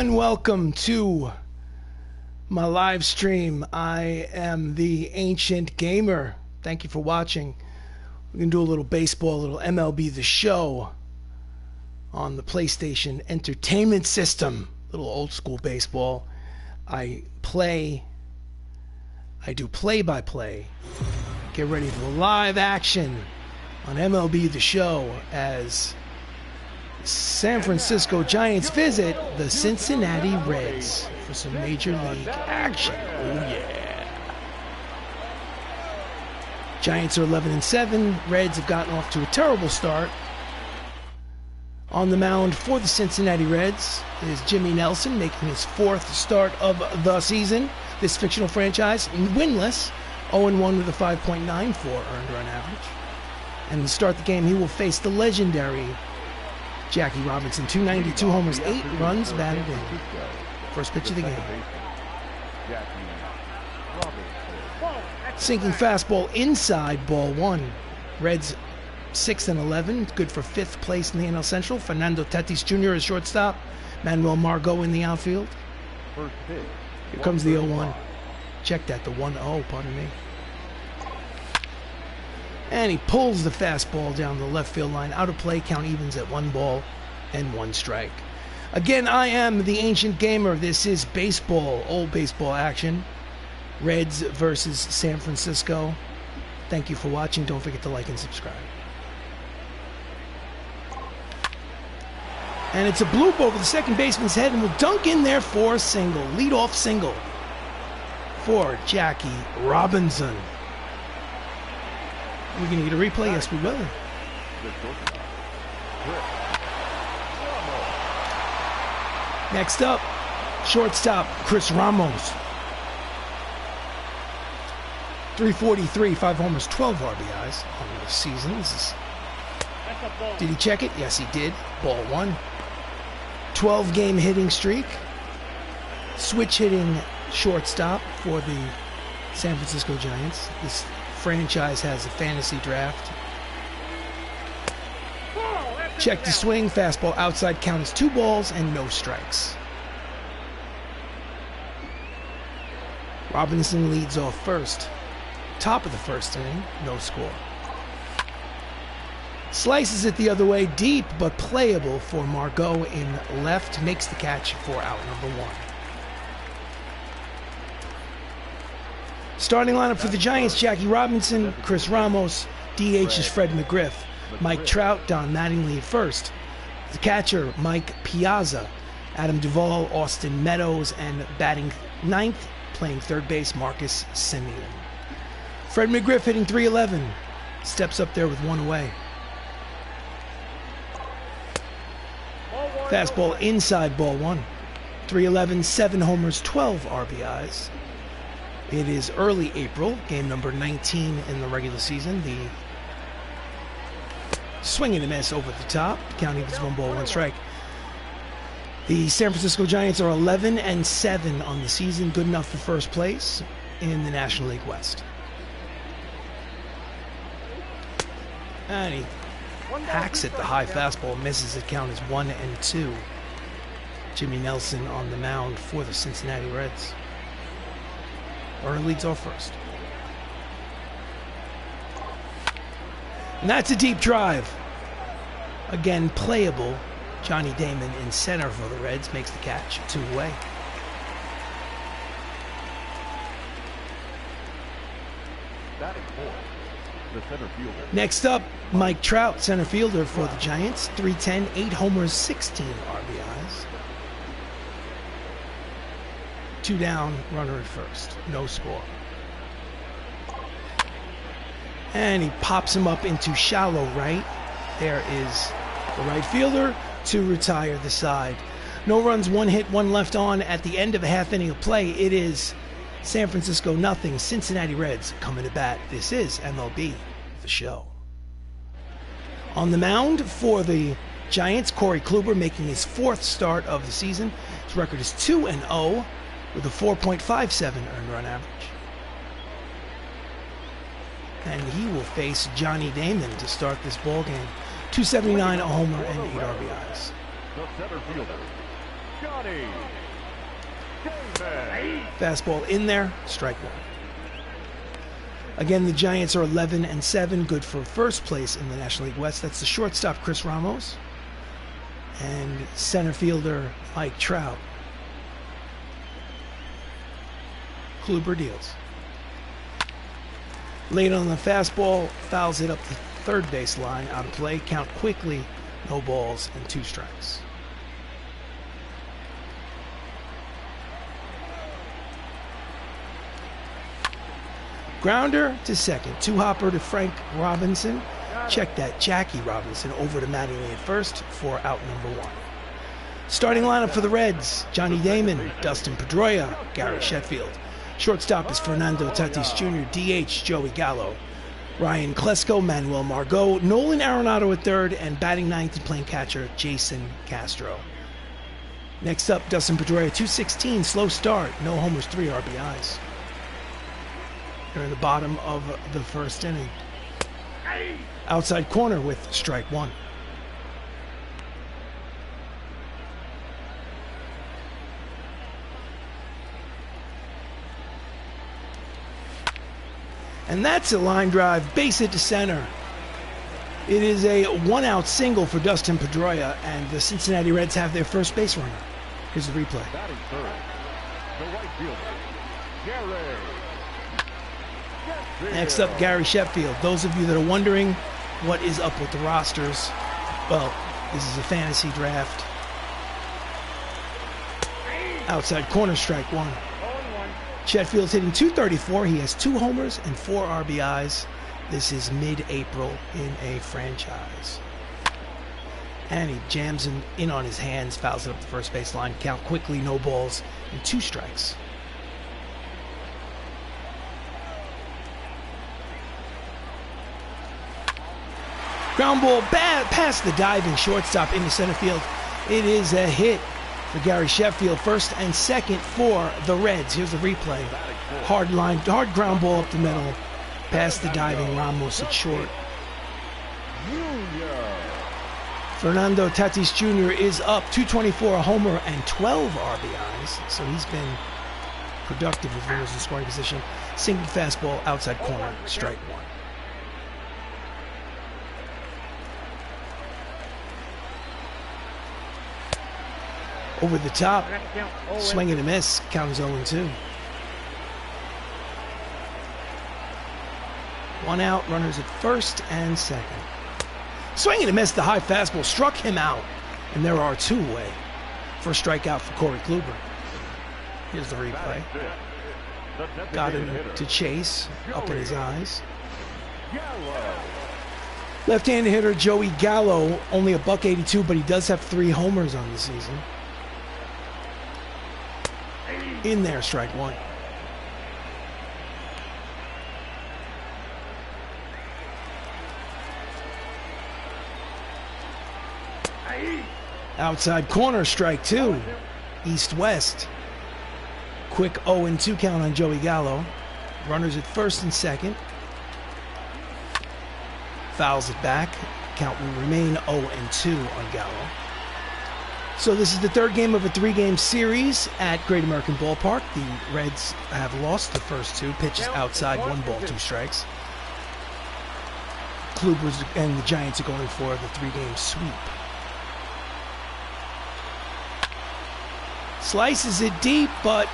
and welcome to my live stream. I am the Ancient Gamer. Thank you for watching. We're going to do a little baseball, a little MLB The Show on the PlayStation Entertainment System. A little old school baseball. I do play-by-play. Get ready for live action on MLB The Show as San Francisco Giants visit the Cincinnati Reds for some Major League action. Oh yeah. Giants are 11-7. Reds have gotten off to a terrible start. On the mound for the Cincinnati Reds is Jimmy Nelson, making his fourth start of the season. This fictional franchise, winless, 0-1 with a 5.94 earned run average. And to start the game, he will face the legendary Jackie Robinson. 292 homers, 8 runs batted in. First pitch of the game. Sinking fastball inside, ball one. Reds 6-11, good for 5th place in the NL Central. Fernando Tatis Jr. is shortstop. Manuel Margot in the outfield. Here comes the 0-1. Check that, the 1-0, pardon me. And he pulls the fastball down the left field line. Out of play, count evens at 1 ball and 1 strike. Again, I am the Ancient Gamer. This is baseball, old baseball action. Reds versus San Francisco. Thank you for watching. Don't forget to like and subscribe. And it's a bloop over the second baseman's head, and will dunk in there for a single. Leadoff single for Jackie Robinson. We're going to get a replay? Yes, we will. Next up, shortstop Chris Ramos. 343, 5 homers, 12 RBIs on the season. Did he check it? Yes, he did. Ball one. 12-game hitting streak. Switch hitting shortstop for the San Francisco Giants. This franchise has a fantasy draft. Check the swing. Fastball outside. Count is 2 balls and no strikes. Robinson leads off first. Top of the first inning. No score. Slices it the other way, deep but playable for Margot in left. Makes the catch for out number 1. Starting lineup for the Giants: Jackie Robinson, Chris Ramos. DH is Fred McGriff. Mike Trout, Don Mattingly at first. The catcher, Mike Piazza. Adam Duvall, Austin Meadows, and batting 9th, playing third base, Marcus Semien. Fred McGriff hitting .311. Steps up there with 1 away. Fastball inside, ball 1. .311, 7 homers, 12 RBIs. It is early April, game number 19 in the regular season. The swing and a miss over the top. Counting is 1 ball, 1 strike. The San Francisco Giants are 11-7 on the season, good enough for first place in the National League West. And he hacks at the high fastball, misses it. Count is 1-2. Jimmy Nelson on the mound for the Cincinnati Reds. Or leads off first. And that's a deep drive. Again, playable. Johnny Damon in center for the Reds makes the catch. 2 away. Next up, Mike Trout, center fielder for the Giants. 310, 8 homers, 16 RBIs. 2 down, runner at first. No score. And he pops him up into shallow right. There is the right fielder to retire the side. No runs, 1 hit, 1 left on at the end of a half inning of play. It is San Francisco nothing, Cincinnati Reds coming to bat. This is MLB The Show. On the mound for the Giants, Corey Kluber making his 4th start of the season. His record is 2-0 with a 4.57 earned run average. And he will face Johnny Damon to start this ball game. 279, a homer, and 8 RBIs. Fastball in there, strike one. Again, the Giants are 11-7, good for first place in the National League West. That's the shortstop, Chris Ramos, and center fielder, Mike Trout. Kluber deals. Late on the fastball, fouls it up the third base line, out of play, count quickly, no balls and 2 strikes. Grounder to second, 2-hopper to Frank Robinson. Check that, Jackie Robinson over to Mattingly at first for out number 1. Starting lineup for the Reds, Johnny Damon, Dustin Pedroia, Gary Sheffield. Shortstop is Fernando Tatis Jr., DH Joey Gallo, Ryan Klesko, Manuel Margot, Nolan Arenado at third, and batting ninth and playing catcher Jason Castro. Next up, Dustin Pedroia, 216, slow start, no homers, 3 RBIs. They're in the bottom of the first inning. Outside corner with strike one. And that's a line drive, base hit to center. It is a 1-out single for Dustin Pedroia, and the Cincinnati Reds have their first base runner. Here's the replay. Batting third, the right fielder, Gary. Next up, Gary Sheffield. Those of you that are wondering what is up with the rosters, well, this is a fantasy draft. Outside corner, strike one. Sheffield's hitting .234. He has 2 homers and 4 RBIs. This is mid-April in a franchise. And he jams him in on his hands, fouls it up the first base line. Count quickly, no balls, and 2 strikes. Ground ball past the diving shortstop into center field. It is a hit for Gary Sheffield, first and second for the Reds. Here's the replay. Hard ground ball up the middle, past the diving Ramos at short. Fernando Tatis Jr. is up, 224, a homer and 12 RBIs. So he's been productive with runners in scoring position. Single fastball, outside corner, strike one. Over the top, swing and a miss, count is 0-2. 1 out, runners at first and second. Swing and a miss, the high fastball struck him out, and there are 2 away. First strikeout for Corey Kluber. Here's the replay. Got him to chase, up in his eyes. Left-handed hitter Joey Gallo, only a $182, but he does have 3 homers on the season. In there, strike one. Outside corner, strike 2. East-west. Quick 0-2 count on Joey Gallo. Runners at first and second. Fouls it back. Count will remain 0-2 on Gallo. So this is the third game of a 3-game series at Great American Ballpark. The Reds have lost the first 2. Pitches outside, 1 ball, 2 strikes. Kluber and the Giants are going for the 3-game sweep. Slices it deep, but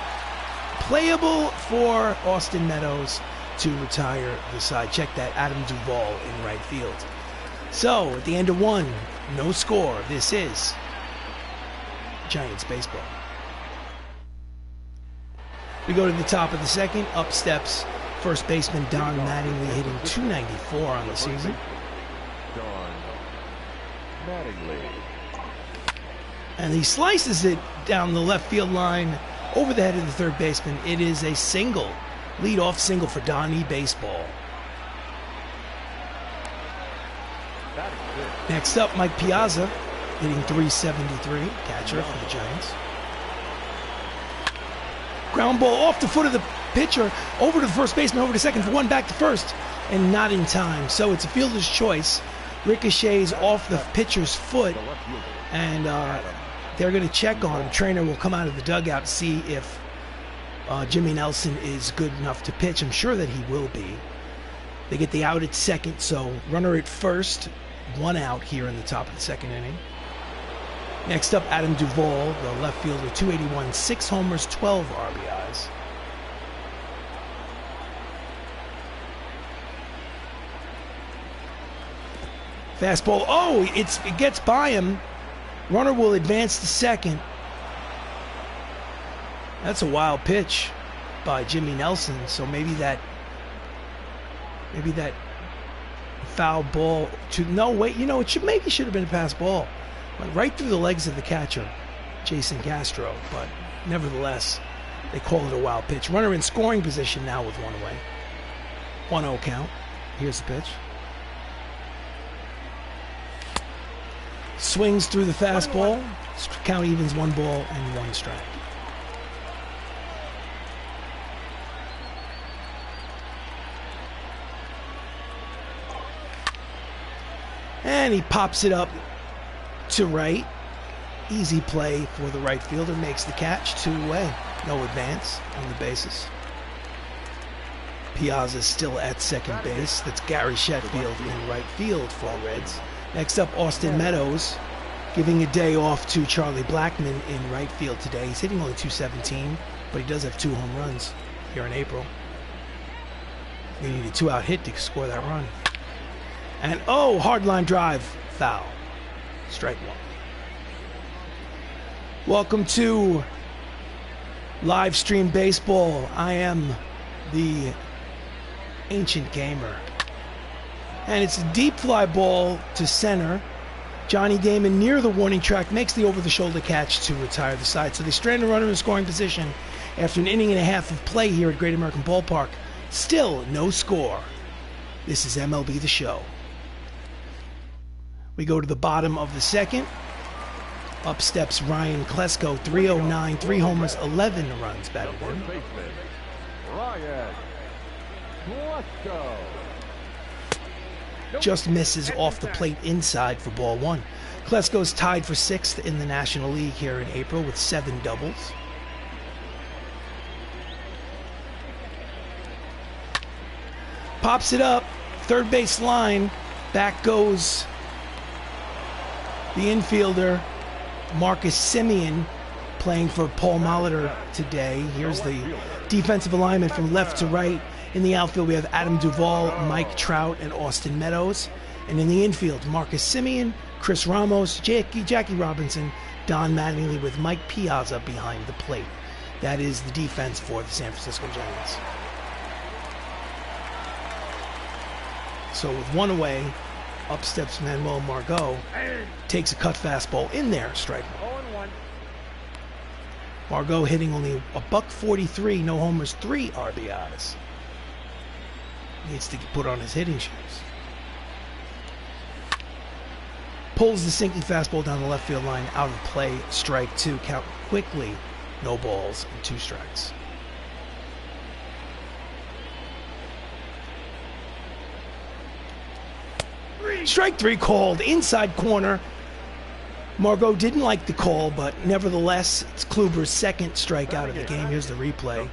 playable for Austin Meadows to retire the side. Check that, Adam Duvall in right field. So at the end of 1, no score. This is Giants baseball. We go to the top of the second. Up steps first baseman Don Mattingly, hitting .294 on the season. Don Mattingly. And he slices it down the left field line over the head of the third baseman. It is a single, lead-off single for Donnie Baseball. Next up, Mike Piazza, hitting .373, catcher for the Giants. Ground ball off the foot of the pitcher, over to the first baseman, over to second for 1, back to first, and not in time. So it's a fielder's choice. Ricochets off the pitcher's foot, and they're going to check on him. Trainer will come out of the dugout to see if Jimmy Nelson is good enough to pitch. I'm sure that he will be. They get the out at second, so runner at first, 1 out here in the top of the second inning. Next up, Adam Duvall, the left fielder, 281, 6 homers, 12 RBIs. Fastball, oh, it gets by him. Runner will advance to second. That's a wild pitch by Jimmy Nelson, so maybe that foul ball to, no, wait, you know, maybe should have been a pass ball. Went right through the legs of the catcher, Jason Castro, but nevertheless, they call it a wild pitch. Runner in scoring position now with 1 away. 1-0 count. Here's the pitch. Swings through the fastball. Count evens, 1 ball and 1 strike. And he pops it up to right. Easy play for the right fielder. Makes the catch, 2 away. No advance on the bases. Piazza still at second base. That's Gary Sheffield in right field for the Reds. Next up, Austin Meadows, giving a day off to Charlie Blackmon in right field today. He's hitting only .217, but he does have 2 home runs here in April. They need a 2-out hit to score that run. And oh, hard line drive, foul. Strike 1. Welcome to Livestream Baseball. I am the Ancient Gamer. And it's a deep fly ball to center. Johnny Damon near the warning track makes the over-the-shoulder catch to retire the side. So they strand a runner in scoring position after an inning and a half of play here at Great American Ballpark. Still no score. This is MLB The Show. We go to the bottom of the second. Up steps Ryan Klesko, 309, 3 homers, 11 runs batted in. Ryan Klesko. Just misses off the plate inside for ball 1. Klesko's tied for 6th in the National League here in April with 7 doubles. Pops it up, third base line. Back goes the infielder, Marcus Semien, playing for Paul Molitor today. Here's the defensive alignment from left to right. In the outfield, we have Adam Duvall, Mike Trout, and Austin Meadows. And in the infield, Marcus Semien, Chris Ramos, Jackie Robinson, Don Mattingly with Mike Piazza behind the plate. That is the defense for the San Francisco Giants. So with 1 away, up steps Manuel Margot, takes a cut fastball in there, strike 1. Margot hitting only a .143, no homers, 3 RBIs. Needs to put on his hitting shoes. Pulls the sinking fastball down the left field line, out of play, strike 2. Count quickly, no balls and 2 strikes. Strike 3 called, inside corner. Margot didn't like the call, but nevertheless, it's Kluber's 2nd strikeout of the game. Here's the replay.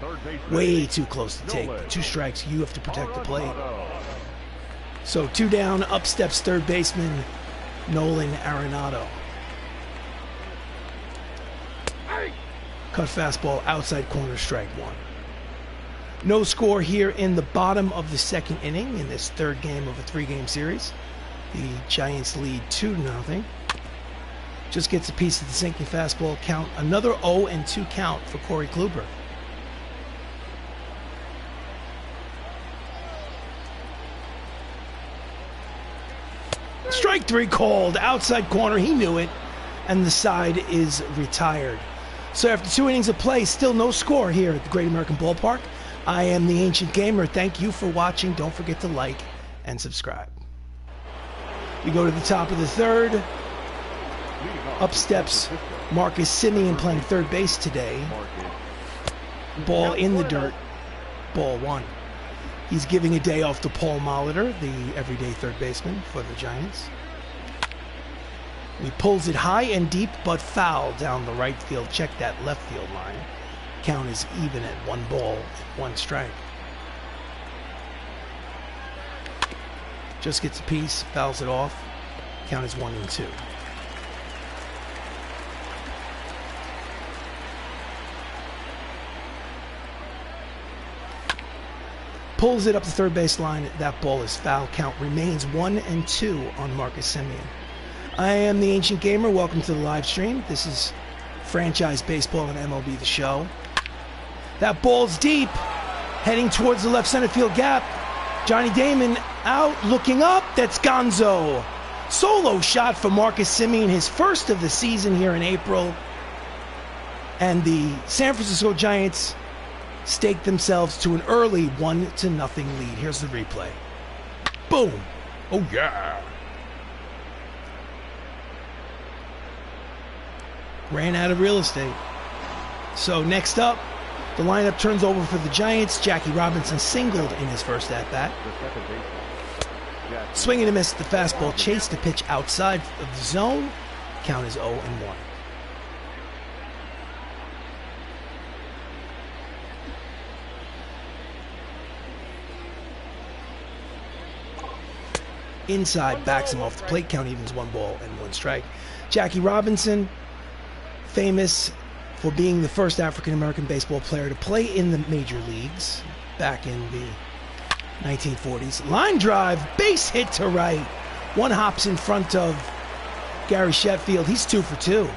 Way too close to take. 2 strikes, you have to protect the plate. So 2 down, up steps third baseman Nolan Arenado. Cut fastball, outside corner, strike 1. No score here in the bottom of the second inning in this 3rd game of a 3-game series. The Giants lead 2-0. Just gets a piece of the sinking fastball. Count another 0-2 count for Corey Kluber. Strike 3 called, outside corner, he knew it, and the side is retired. So after 2 innings of play, still no score here at the Great American Ballpark. I am the Ancient Gamer. Thank you for watching. Don't forget to like and subscribe. We go to the top of the 3rd. Up steps Marcus Semien playing third base today. Ball in the dirt, ball 1. He's giving a day off to Paul Molitor, the everyday third baseman for the Giants. He pulls it high and deep, but foul down the right field. Check that left field line. Count is even at 1 ball, 1 strike. Just gets a piece, fouls it off. Count is 1-2. Pulls it up the third base line. That ball is foul. Count remains 1-2 on Marcus Semien. I am the Ancient Gamer. Welcome to the live stream. This is Franchise Baseball and MLB The Show. That ball's deep, heading towards the left center field gap. Johnny Damon out, looking up. That's Gonzo. Solo shot for Marcus Semien, his first of the season here in April. And the San Francisco Giants stake themselves to an early 1-0 lead. Here's the replay. Boom. Oh, yeah. Ran out of real estate. So next up, the lineup turns over for the Giants. Jackie Robinson singled in his first at-bat. Swing and a miss at the fastball. Chased the pitch outside of the zone. Count is 0-1. Inside, backs him off the plate. Count evens 1 ball and 1 strike. Jackie Robinson, famous for being the first African-American baseball player to play in the major leagues back in the 1940s. Line drive, base hit to right. 1 hops in front of Gary Sheffield. He's 2 for 2.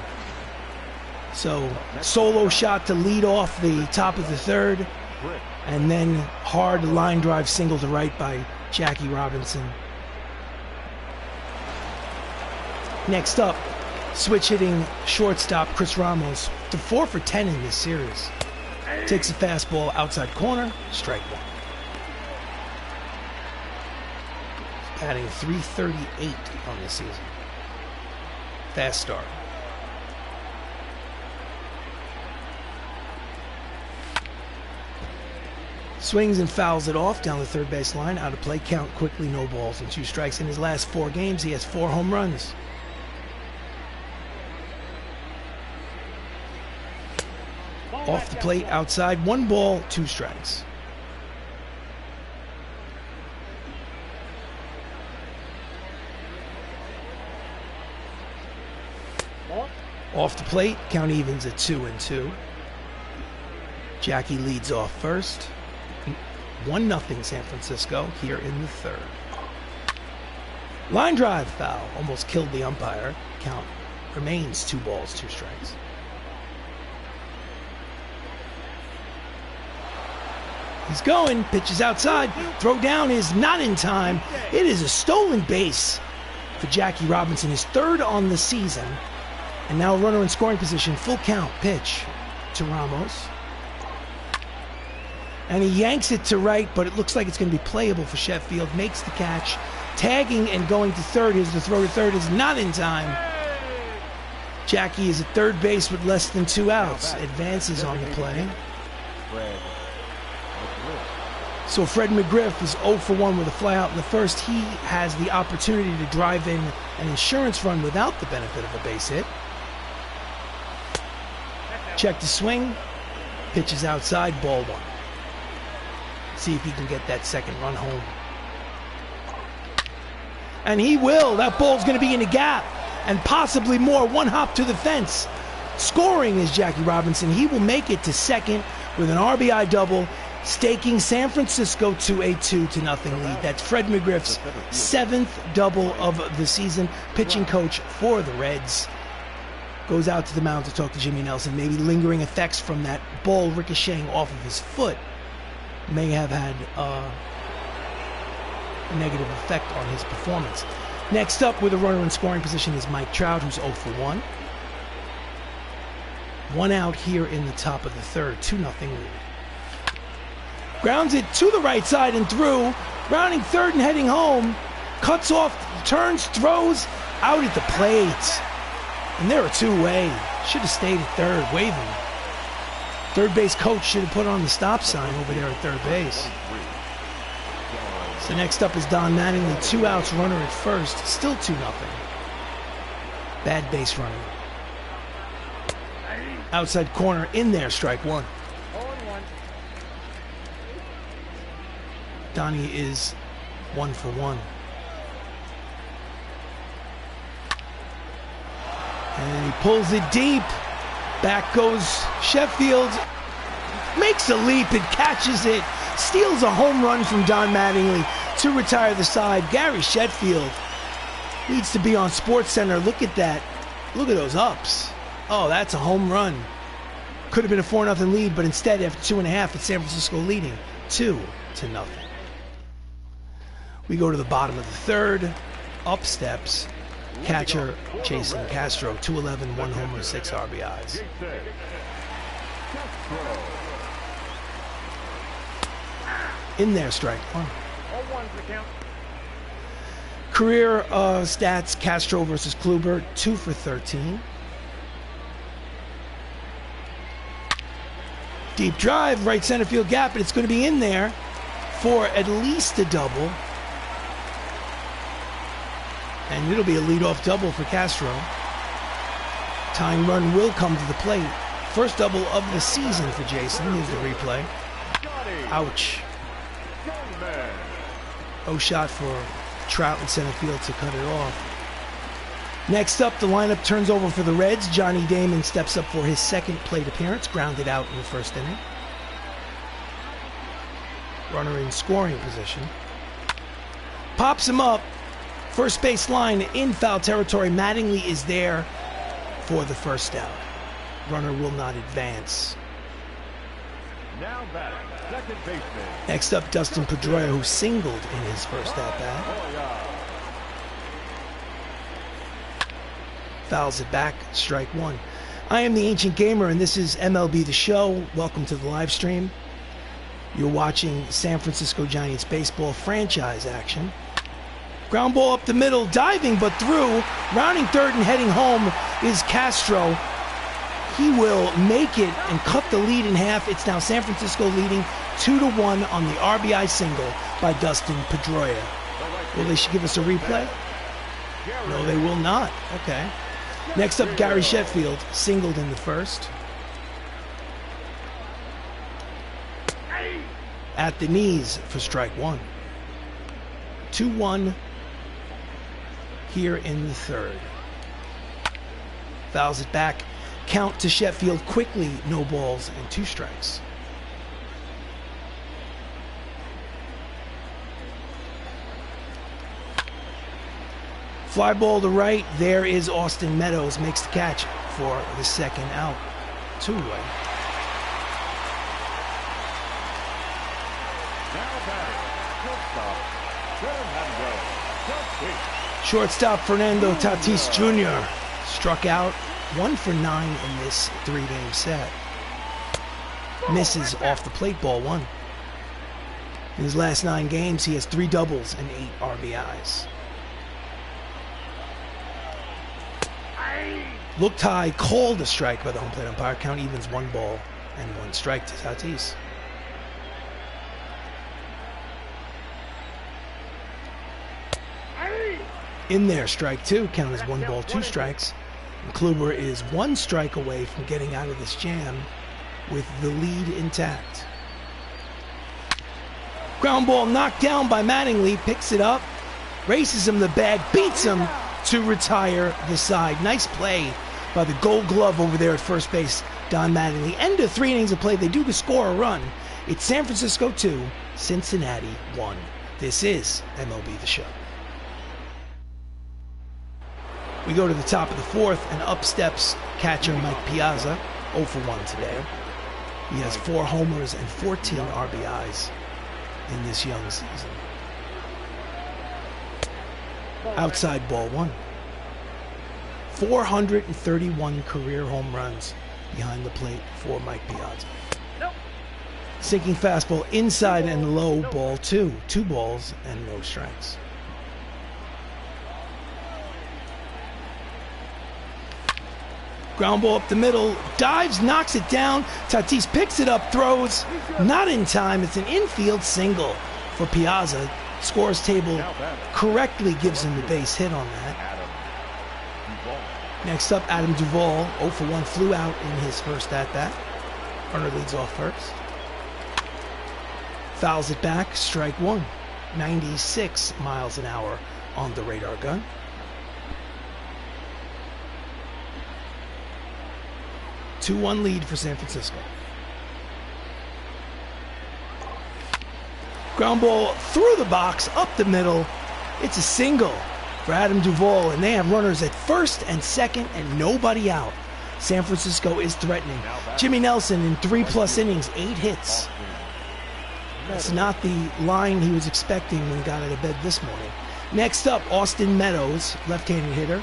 So solo shot to lead off the top of the third, and then hard line drive single to right by Jackie Robinson. Next up, switch hitting shortstop Chris Ramos to 4 for 10 in this series. Takes a fastball outside corner, strike 1. Batting .338 on the season. Fast start. Swings and fouls it off down the third base line. Out of play, count quickly, no balls and 2 strikes. In his last 4 games, he has 4 home runs. Off the plate, outside, 1 ball, 2 strikes. Off the plate, count evens at 2-2. Jackie leads off first. 1-0 San Francisco here in the third. Line drive foul, almost killed the umpire. Count remains 2 balls, 2 strikes. He's going, pitches outside, throw down is not in time. It is a stolen base for Jackie Robinson, his 3rd on the season. And now a runner in scoring position, full count, pitch to Ramos. And he yanks it to right, but it looks like it's going to be playable for Sheffield. Makes the catch, tagging and going to third. Here's the throw to third, is not in time. Jackie is at third base with less than 2 outs. Advances on the play. So Fred McGriff is 0 for 1 with a flyout in the first. He has the opportunity to drive in an insurance run without the benefit of a base hit. Check the swing. Pitches outside, ball 1. See if he can get that 2nd run home. And he will. That ball's going to be in the gap. And possibly more. 1 hop to the fence. Scoring is Jackie Robinson. He will make it to 2nd with an RBI double, staking San Francisco to a 2-0 lead. That's Fred McGriff's 7th double of the season. Pitching coach for the Reds goes out to the mound to talk to Jimmy Nelson. Maybe lingering effects from that ball ricocheting off of his foot may have had a negative effect on his performance. Next up with a runner in scoring position is Mike Trout, who's 0 for 1. 1 out here in the top of the third, 2-0 lead. Grounds it to the right side and through. Rounding third and heading home. Cuts off, turns, throws out at the plate. And they're a 2-way. Should have stayed at third, waving. Third base coach should have put on the stop sign over there at third base. So next up is Don Mattingly. 2 outs, runner at first. Still 2-0. Bad base running. Outside corner, in there, strike one. Donnie is 1 for 1. And he pulls it deep. Back goes Sheffield. Makes a leap and catches it. Steals a home run from Don Mattingly to retire the side. Gary Sheffield needs to be on SportsCenter. Look at that. Look at those ups. Oh, that's a home run. Could have been a 4-0 lead, but instead, after 2.5, it's San Francisco leading 2-0. We go to the bottom of the third. Up steps catcher Jason Castro. 211, 1 homer, 6 RBIs. In there, strike one. Career stats, Castro versus Kluber, 2 for 13. Deep drive, right center field gap, and it's going to be in there for at least a double. And it'll be a leadoff double for Castro. Tying run will come to the plate. First double of the season for Jason. Here's the replay. Ouch. No shot for Trout in center field to cut it off. Next up, the lineup turns over for the Reds. Johnny Damon steps up for his second plate appearance, grounded out in the first inning. Runner in scoring position. Pops him up. First base line in foul territory. Mattingly is there for the first out. Runner will not advance. Now batting, second baseman. Next up, Dustin Pedroia, who singled in his first at-bat. Fouls it back, strike one. I am the Ancient Gamer, and this is MLB The Show. Welcome to the live stream. You're watching San Francisco Giants baseball franchise action. Ground ball up the middle, diving but through. Rounding third and heading home is Castro. He will make it and cut the lead in half. It's now San Francisco leading 2-1 on the RBI single by Dustin Pedroia. Will they give us a replay? No, they will not. Okay. Next up, Gary Sheffield, singled in the first. At the knees for strike one. 2-1 here in the third. Fouls it back. Count to Sheffield quickly. No balls and 2 strikes. Fly ball to right. There is Austin Meadows. Makes the catch for the second out. 2-away. Shortstop Fernando Tatis Jr. struck out 1 for 9 in this 3-game set. Misses off the plate, ball 1. In his last 9 games, he has 3 doubles and 8 RBIs. Looked high, called a strike by the home plate umpire. Count evens 1 ball and 1 strike to Tatis. In there, strike 2. Count is 1 ball, 2 strikes. And Kluber is 1 strike away from getting out of this jam with the lead intact. Ground ball knocked down by Mattingly. Picks it up, races him the bag, beats him to retire the side. Nice play by the Gold Glove over there at first base, Don Mattingly. End of 3 innings of play. They do score a run. It's San Francisco 2, Cincinnati 1. This is MLB The Show. We go to the top of the 4th, and up steps catcher Mike Piazza, 0 for 1 today. He has 4 homers and 14 RBIs in this young season. Outside ball 1. 431 career home runs behind the plate for Mike Piazza. Sinking fastball inside and low, ball 2. 2 balls and no strikes. Ground ball up the middle, dives, knocks it down. Tatis picks it up, throws, not in time. It's an infield single for Piazza. Scores table correctly gives him the base hit on that. Next up, Adam Duvall, 0 for 1, flew out in his first at-bat. Runner leads off first. Fouls it back, strike one. 96 miles an hour on the radar gun. Two 2-1 lead for San Francisco. Ground ball through the box, up the middle. It's a single for Adam Duvall, and they have runners at first and second and nobody out. San Francisco is threatening. Jimmy Nelson in 3+ innings, 8 hits. That's not the line he was expecting when he got out of bed this morning. Next up, Austin Meadows, left-handed hitter.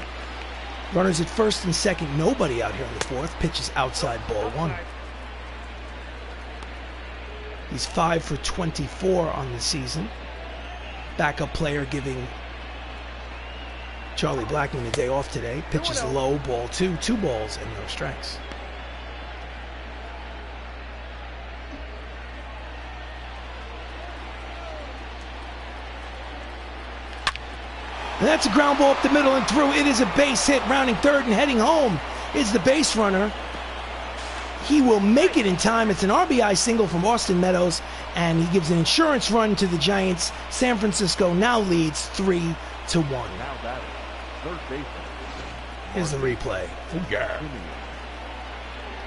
Runners at first and second, nobody out here in the fourth. Pitches outside, ball 1. He's 5 for 24 on the season. Backup player giving Charlie Blackmon a day off today. Pitches low, ball 2, 2 balls and no strikes. And that's a ground ball up the middle and through. It is a base hit, rounding third and heading home is the base runner. He will make it in time. It's an RBI single from Austin Meadows, and he gives an insurance run to the Giants. San Francisco now leads 3-1. Here's the replay.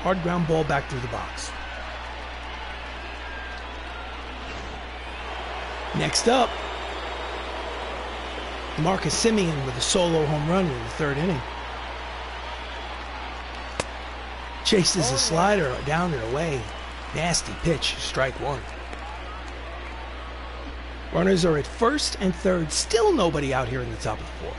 Hard ground ball back through the box. Next up, Marcus Semien with a solo home run in the third inning. Chases a slider down and away. Nasty pitch, strike 1. Runners are at first and third. Still nobody out here in the top of the fourth.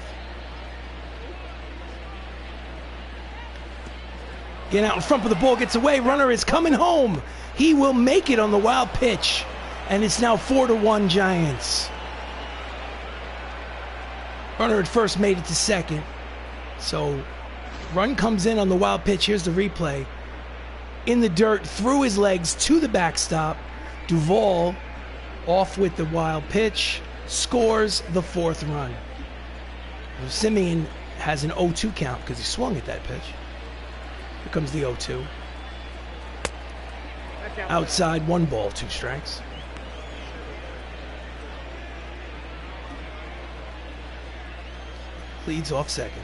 Getting out in front of the ball, gets away. Runner is coming home. He will make it on the wild pitch. And it's now 4-1 Giants. Runner at first made it to second. So run comes in on the wild pitch. Here's the replay. In the dirt, through his legs to the backstop. Duvall off with the wild pitch. Scores the 4th run. Semien has an 0-2 count because he swung at that pitch. Here comes the 0-2. Outside, 1 ball, 2 strikes. Leads off second.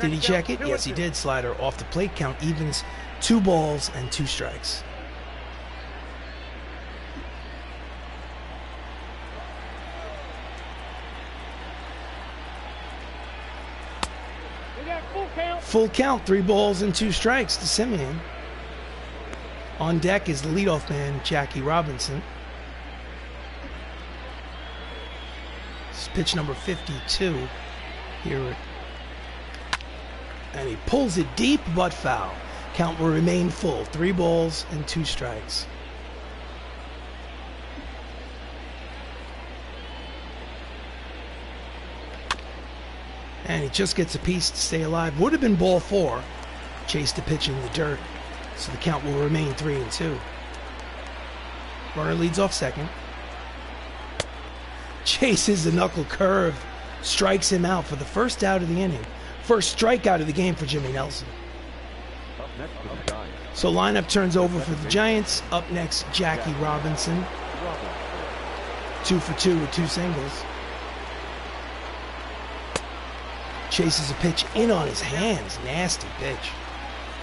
Did he check it? Yes, he did. Slider off the plate. Count evens. 2 balls and 2 strikes. Full count. 3 balls and 2 strikes to Semien. On deck is the leadoff man, Jackie Robinson. Pitch number 52 here. And he pulls it deep, but foul. Count will remain full. 3 balls and 2 strikes. And he just gets a piece to stay alive. Would have been ball 4. Chased the pitch in the dirt. So the count will remain 3-2. Runner leads off second. Chases the knuckle curve, strikes him out for the first out of the inning. First strikeout of the game for Jimmy Nelson. So lineup turns over for the Giants. Up next, Jackie Robinson. 2 for 2 with 2 singles. Chases a pitch in on his hands. Nasty pitch.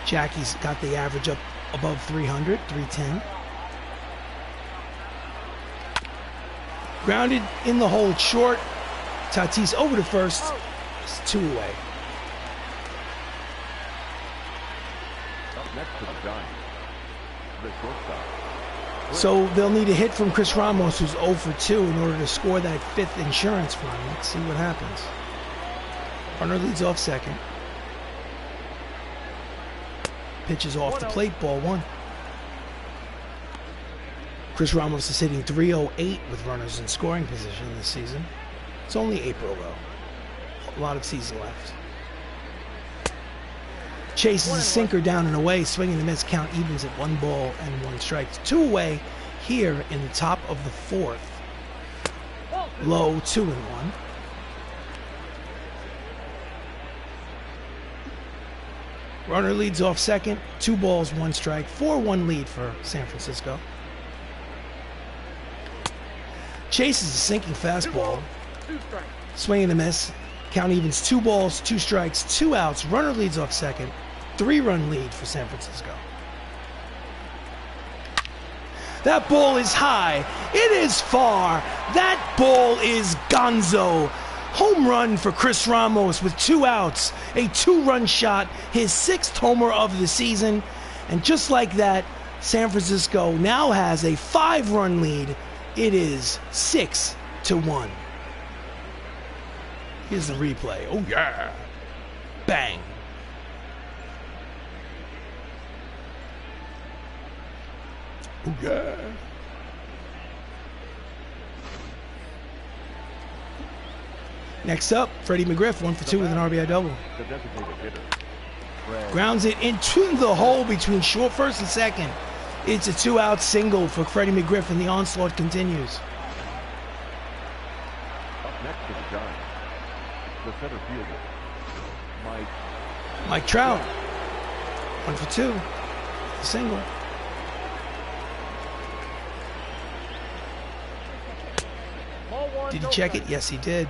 Jackie's got the average up above 300, 310. Grounded in the hole, short. Tatis over to first. It's 2 away. Up next to the Giants, the shortstop. So they'll need a hit from Chris Ramos, who's 0 for 2, in order to score that 5th insurance run. Let's see what happens. Runner leads off second. Pitches off the plate, ball 1. Chris Ramos is hitting .308 with runners in scoring position this season. It's only April, though. A lot of season left. Chases a sinker down and away. Swing and a miss. Count evens at 1 ball and 1 strike. 2 away here in the top of the 4th. Low, 2-1. Runner leads off second. 2 balls, 1 strike. 4-1 lead for San Francisco. Chases a sinking fastball. Swing and a miss. Count evens 2 balls, 2 strikes, 2 outs. Runner leads off second. 3-run lead for San Francisco. That ball is high. It is far. That ball is gonzo. Home run for Chris Ramos with 2 outs. A 2-run shot. His 6th homer of the season. And just like that, San Francisco now has a 5-run lead. It is 6-1. Here's the replay. Oh, yeah. Bang. Oh, yeah. Next up, Freddie McGriff, 1 for 2 with an RBI double. Grounds it into the hole between short, first, and second. It's a 2-out single for Freddie McGriff, and the onslaught continues. Up next to the Giants, the center fielder, Mike Trout, 1 for 2, a single. Did he check it? Yes, he did.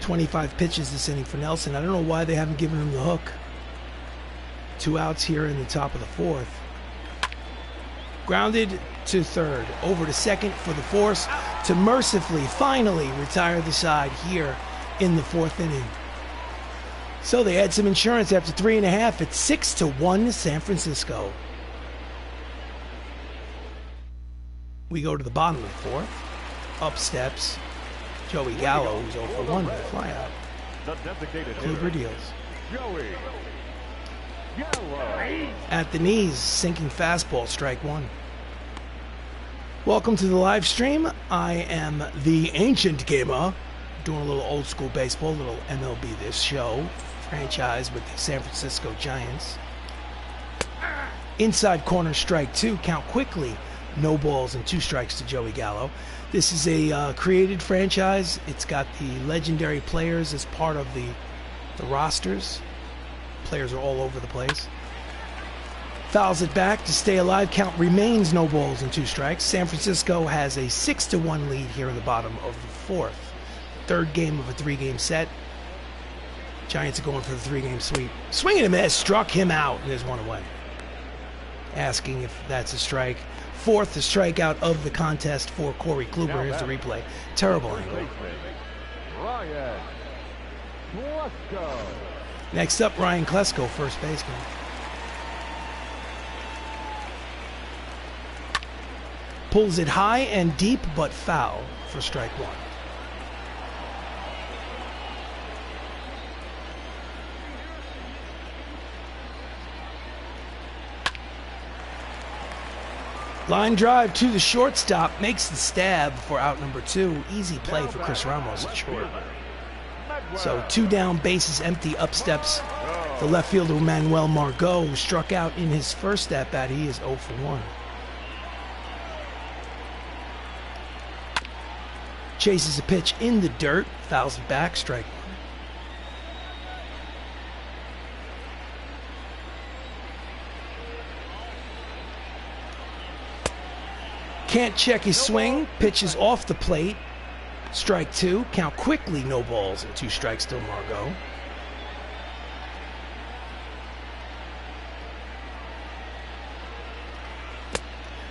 25 pitches this inning for Nelson. I don't know why they haven't given him the hook. 2 outs here in the top of the 4th. Grounded to third. Over to second for the force to mercifully, finally retire the side here in the 4th inning. So they had some insurance after 3.5. It's 6-1 San Francisco. We go to the bottom of the 4th. Up steps Joey Gallo, who's 0 for 1 with a flyout. Kluber deals. Joey Gallo. At the knees, sinking fastball, strike 1. Welcome to the live stream. I am the Ancient Gamer, doing a little old school baseball, a little MLB this show, franchise with the San Francisco Giants. Inside corner, strike 2, count quickly. No balls and 2 strikes to Joey Gallo. This is a created franchise. It's got the legendary players as part of the rosters. Players are all over the place. Fouls it back to stay alive. Count remains no balls and 2 strikes. San Francisco has a 6-1 lead here in the bottom of the 4th. 3rd game of a 3-game set. Giants are going for the 3-game sweep. Swing and a miss. Struck him out, and there's 1 away. Asking if that's a strike. 4th strikeout of the contest for Corey Kluber. Here's the replay. Terrible angle. Ryan Klesko. Next up, Ryan Klesko, first baseman. Pulls it high and deep, but foul for strike 1. Line drive to the shortstop, makes the stab for out number 2. Easy play for Chris Ramos at short. So 2 down, bases empty, up steps the left fielder Manuel Margot, who struck out in his first at-bat. He is 0 for 1. Chases a pitch in the dirt, fouls it back, strike 1. Can't check his swing, pitches off the plate, strike 2, count quickly, no balls and 2 strikes to Margot.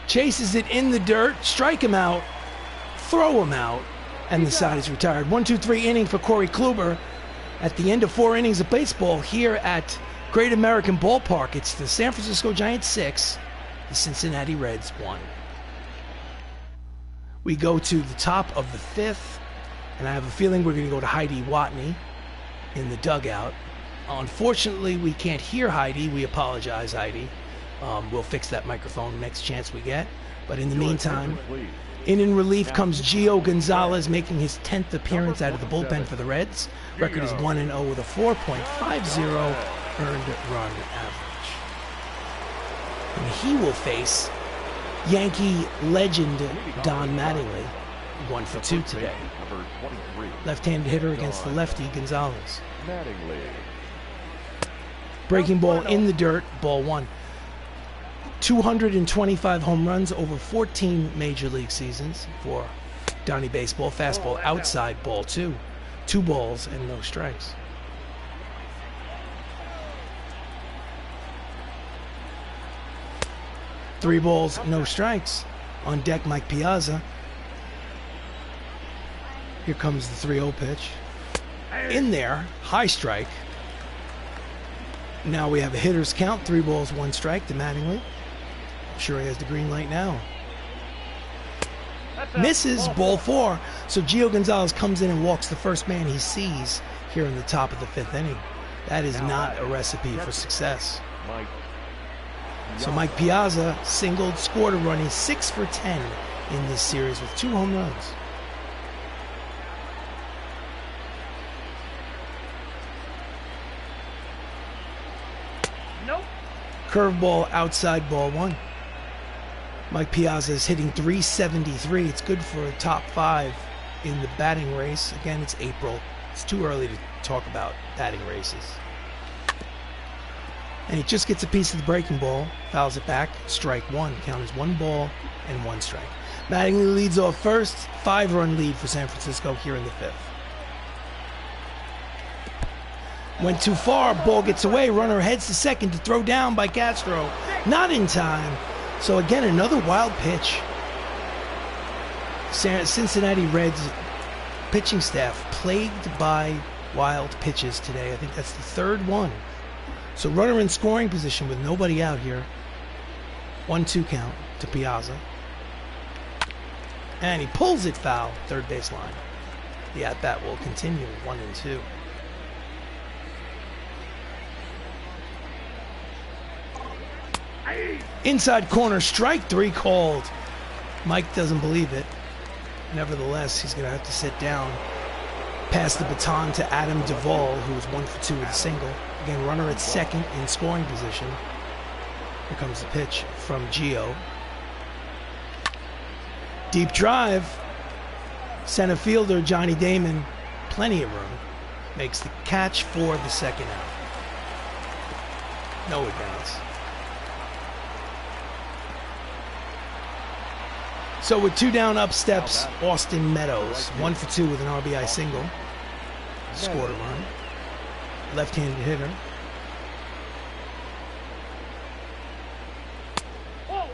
Chases it in the dirt, strike him out, throw him out, and the side is retired. 1-2-3 inning for Corey Kluber at the end of 4 innings of baseball here at Great American Ballpark. It's the San Francisco Giants 6, the Cincinnati Reds 1. We go to the top of the 5th, and I have a feeling we're going to go to Heidi Watney in the dugout. Unfortunately, we can't hear Heidi. We apologize, Heidi. We'll fix that microphone next chance we get. But in the meantime, in relief comes Gio Gonzalez, making his 10th appearance out of the bullpen for the Reds. Record is 1-0 with a 4.50 earned run average. And he will face Yankee legend Don Mattingly, 1 for 2 today. Left-handed hitter against the lefty Gonzalez. Breaking ball in the dirt, ball 1. 225 home runs over 14 major league seasons for Donnie Baseball. Fastball outside, ball 2. 2 balls and no strikes. Three balls, no strikes. On deck, Mike Piazza. Here comes the 3-0 pitch. In there, high strike. Now we have a hitter's count, 3 balls, 1 strike to Mattingly. I'm sure he has the green light now. Misses, ball 4. So Gio Gonzalez comes in and walks the first man he sees here in the top of the 5th inning. That is not a recipe for success. So Mike Piazza singled, scored a run. He's 6 for 10 in this series with 2 home runs. Nope. Curveball outside, ball 1. Mike Piazza is hitting .373. It's good for a top 5 in the batting race. Again, it's April. It's too early to talk about batting races. And he just gets a piece of the breaking ball, fouls it back, strike 1. Count as 1 ball and 1 strike. Mattingly leads off first, 5-run lead for San Francisco here in the 5th. Went too far, ball gets away, runner heads to second to throw down by Castro. Not in time. So again, another wild pitch. Cincinnati Reds pitching staff plagued by wild pitches today. I think that's the 3rd one. So runner in scoring position with nobody out here. 1-2 count to Piazza. And he pulls it foul, 3rd base line. The at-bat will continue, 1-2. Inside corner, strike 3 called. Mike doesn't believe it. Nevertheless, he's going to have to sit down. Pass the baton to Adam Duvall, who was 1 for 2 with a single. Again, runner at second in scoring position. Here comes the pitch from Gio. Deep drive. Center fielder Johnny Damon, plenty of room, makes the catch for the 2nd out. No advance. So with 2 down, up steps Austin Meadows. 1 for 2 with an RBI single. Scored a run. Left-handed hitter.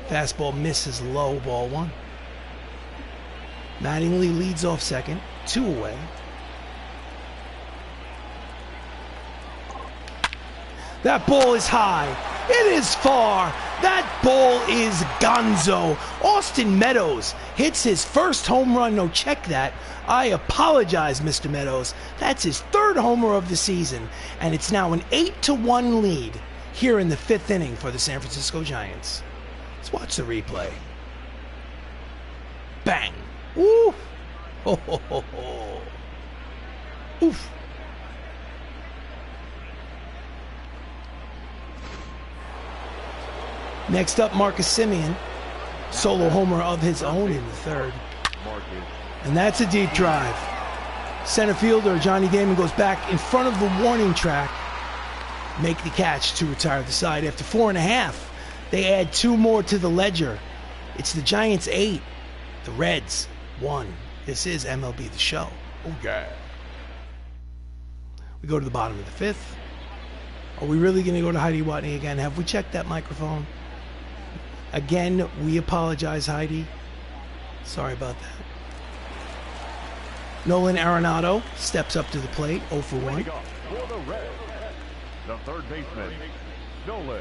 Fastball misses low, ball 1. Mattingly leads off second, 2 away. That ball is high. It is far. That ball is gonzo. Austin Meadows hits his first home run. No, check that. I apologize, Mr. Meadows. That's his 3rd homer of the season. And it's now an 8-1 lead here in the 5th inning for the San Francisco Giants. Let's watch the replay. Bang. Ooh. Ho, ho, ho, ho. Oof. Next up, Marcus Semien, solo homer of his own in the 3rd. And that's a deep drive. Center fielder Johnny Damon goes back in front of the warning track, make the catch to retire the side. After 4.5, they add 2 more to the ledger. It's the Giants 8, the Reds 1. This is MLB The Show. Oh yeah. We go to the bottom of the 5th. Are we really going to go to Heidi Watney again? Have we checked that microphone? Again, we apologize, Heidi. Sorry about that. Nolan Arenado steps up to the plate, 0 for 1. For the Reds, the 3rd baseman, Nolan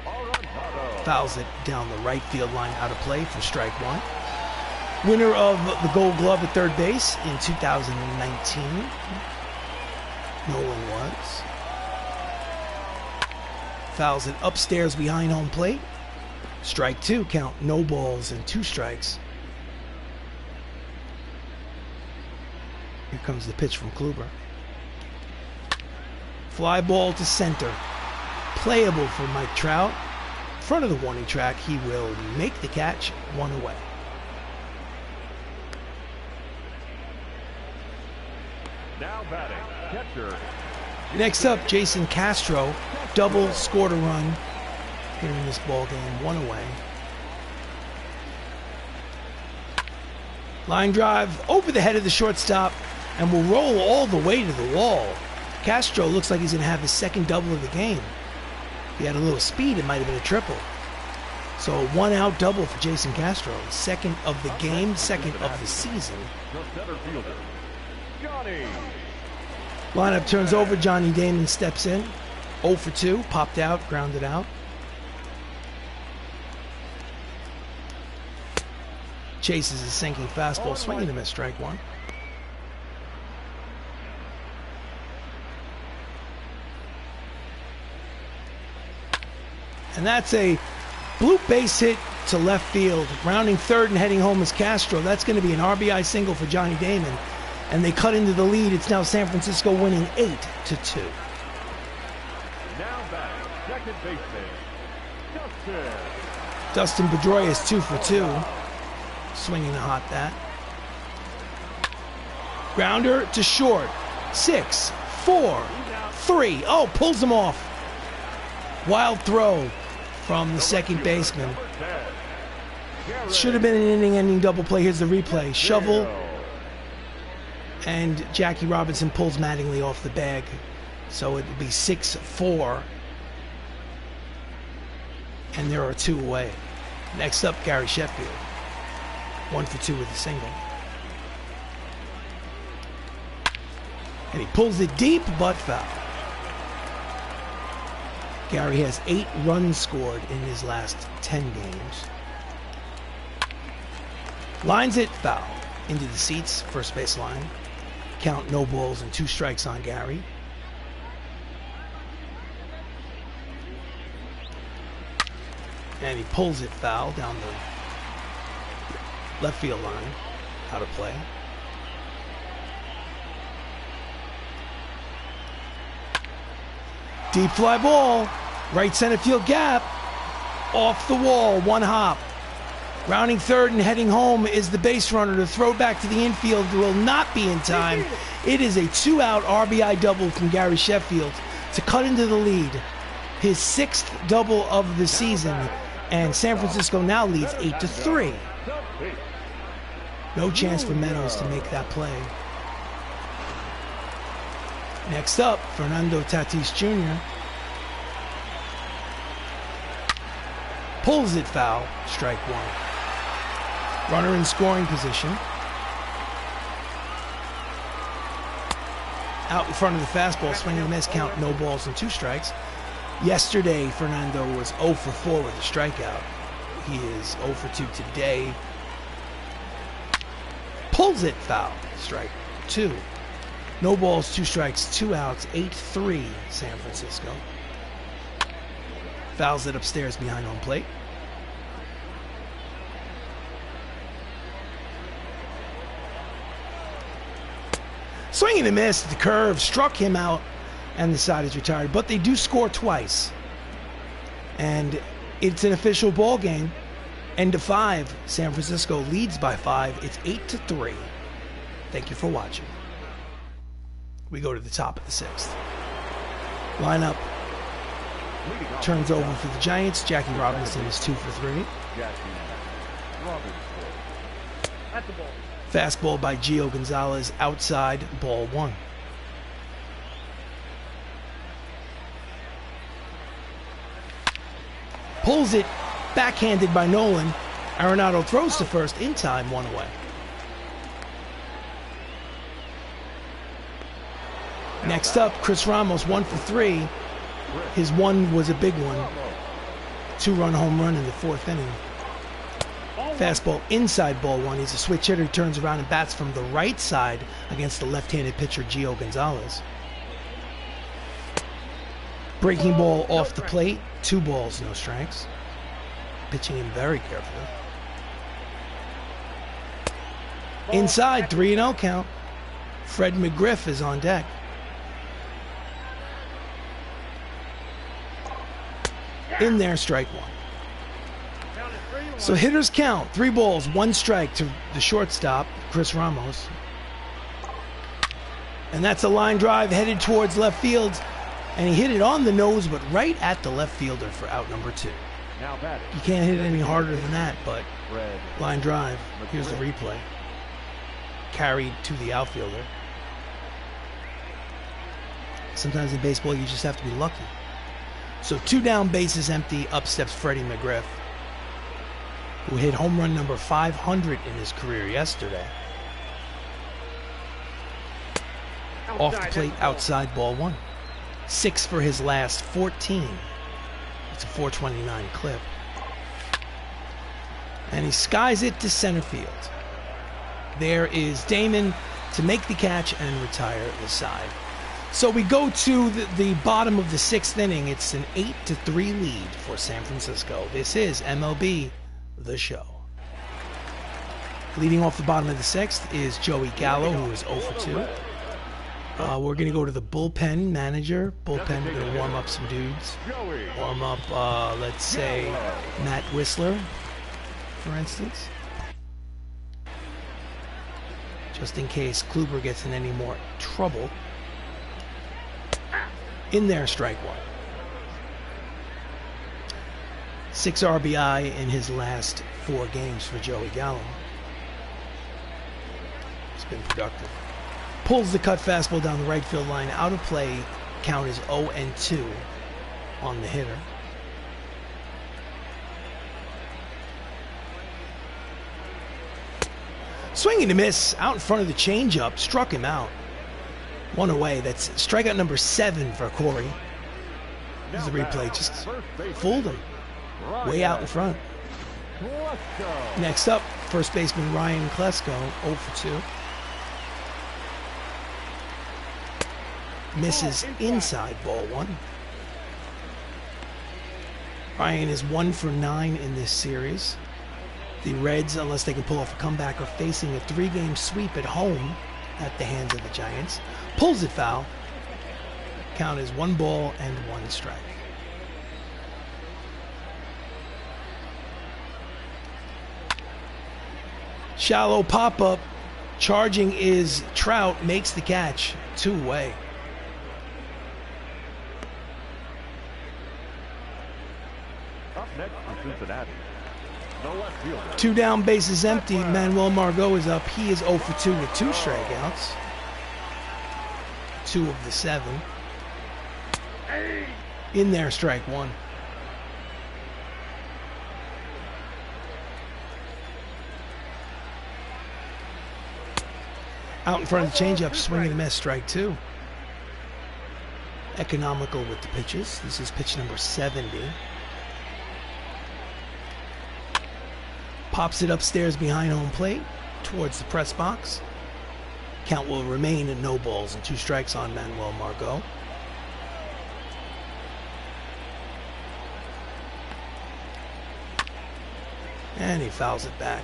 Arenado. Fouls it down the right field line, out of play for strike 1. Winner of the Gold Glove at 3rd base in 2019. Nolan was. Fouls it upstairs behind home plate. Strike 2, count, no balls and 2 strikes. Here comes the pitch from Kluber. Fly ball to center. Playable for Mike Trout. In front of the warning track, he will make the catch, 1 away. Now batting, catcher, Next up, Jason Castro, double, scored a run here in this ball game, 1 away. Line drive over the head of the shortstop and will roll all the way to the wall. Castro looks like he's going to have his second double of the game. If he had a little speed, it might have been a triple. So a 1-out double for Jason Castro. Second of the game, second of the season. Lineup turns over. Johnny Damon steps in. 0 for 2. Popped out, grounded out. Chases a sinking fastball, swinging and a miss, strike 1. And that's a blue base hit to left field. Rounding third and heading home is Castro. That's going to be an RBI single for Johnny Damon. And they cut into the lead. It's now San Francisco winning 8-2. Now back, second baseman, Dustin Pedroia is 2 for 2. Swinging a hot bat. Grounder to short. 6, 4, 3. Oh, pulls him off. Wild throw from the second baseman. Should have been an inning-ending double play. Here's the replay. Shovel. And Jackie Robinson pulls Mattingly off the bag. So it will be 6-4. And there are 2 away. Next up, Gary Sheffield. 1 for 2 with a single. And he pulls it deep, but foul. Gary has 8 runs scored in his last 10 games. Lines it, foul. Into the seats, first base line. Count, no balls and 2 strikes on Gary. And he pulls it foul down the left field line. Out of play. Deep fly ball. Right center field gap. Off the wall. 1 hop. Rounding third and heading home is the base runner. To throw back to the infield will not be in time. It is a 2-out RBI double from Gary Sheffield to cut into the lead. His 6th double of the season. And San Francisco now leads 8-3. No chance for Meadows to make that play. Next up, Fernando Tatis Jr. Pulls it foul, strike 1. Runner in scoring position. Out in front of the fastball, swinging a miss, count, no balls and 2 strikes. Yesterday, Fernando was 0 for 4 with a strikeout. He is 0 for 2 today. Pulls it foul, strike 2. No balls, 2 strikes, 2 outs, 8-3 San Francisco. Fouls it upstairs behind home plate. Swing and a miss. The curve struck him out and the side is retired. But they do score twice. And it's an official ball game. End of 5. San Francisco leads by 5. It's 8-3. Thank you for watching. We go to the top of the 6th. Lineup turns over for the Giants. Jackie Robinson is 2 for 3. Fastball by Gio Gonzalez outside, ball 1. Pulls it, backhanded by Nolan. Arenado throws to first in time, 1 away. Next up, Chris Ramos, 1 for 3. His 1 was a big one. 2-run home run in the 4th inning. Fastball inside, ball 1. He's a switch hitter. He turns around and bats from the right side against the left-handed pitcher, Gio Gonzalez. Breaking ball off the plate. 2 balls, no strikes. Pitching him very carefully. Inside, 3-0 count. Fred McGriff is on deck. In there, strike 1. So hitters count. 3 balls, 1 strike to the shortstop, Chris Ramos. And that's a line drive headed towards left field. And he hit it on the nose, but right at the left fielder for out number 2. You can't hit it any harder than that, but line drive. Here's the replay. Carried to the outfielder. Sometimes in baseball, you just have to be lucky. So 2 down, bases empty. Up steps Freddie McGriff, who hit home run number 500 in his career yesterday. Off the plate, outside, ball 1. 6 for his last 14. It's a 429 clip. And he skies it to center field. There is Damon to make the catch and retire the side. So we go to the bottom of the 6th inning. It's an 8-3 lead for San Francisco. This is MLB The Show. Leading off the bottom of the 6th is Joey Gallo, who is 0 for 2. We're going to go to the bullpen manager. Bullpen, we're going to warm up some dudes. Warm up, let's say, Matt Whistler, for instance. Just in case Kluber gets in any more trouble. In there, strike 1. 6 RBI in his last 4 games for Joey Gallo. It's been productive. Pulls the cut fastball down the right field line. Out of play. Count is 0-2 on the hitter. Swing and a miss. Out in front of the changeup. Struck him out. 1 away. That's strikeout number 7 for Corey. Here's the replay. Just fooled him. Way out in front. Next up, first baseman Ryan Klesko, 0 for 2. Misses inside, ball 1. Ryan is 1 for 9 in this series. The Reds, unless they can pull off a comeback, are facing a 3-game sweep at home at the hands of the Giants. Pulls it foul. Count is 1 ball and 1 strike. Shallow pop-up. Charging is Trout. Makes the catch. 2 away. Up next for Cincinnati. 2 down, bases empty. Manuel Margot is up. He is 0 for 2 with 2 strikeouts. 2 of the 7. In there, strike 1. Out in front of the changeup, swing and a miss, strike 2. Economical with the pitches. This is pitch number 70. Pops it upstairs behind home plate towards the press box. Count will remain at no balls and 2 strikes on Manuel Margot. And he fouls it back.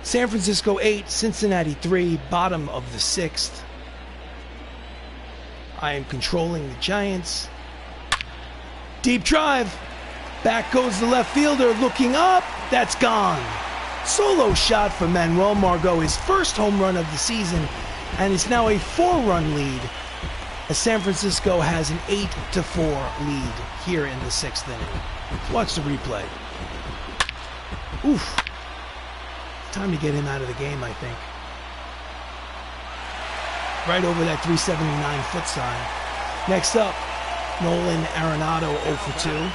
San Francisco 8, Cincinnati 3, bottom of the 6th. I am controlling the Giants. Deep drive. Back goes the left fielder, looking up. That's gone. Solo shot for Manuel Margot, his first home run of the season, and it's now a 4-run lead as San Francisco has an 8-4 lead here in the 6th inning. Let's watch the replay. Oof. Time to get him out of the game, I think. Right over that 379 foot sign. Next up, Nolan Arenado 0 for 2.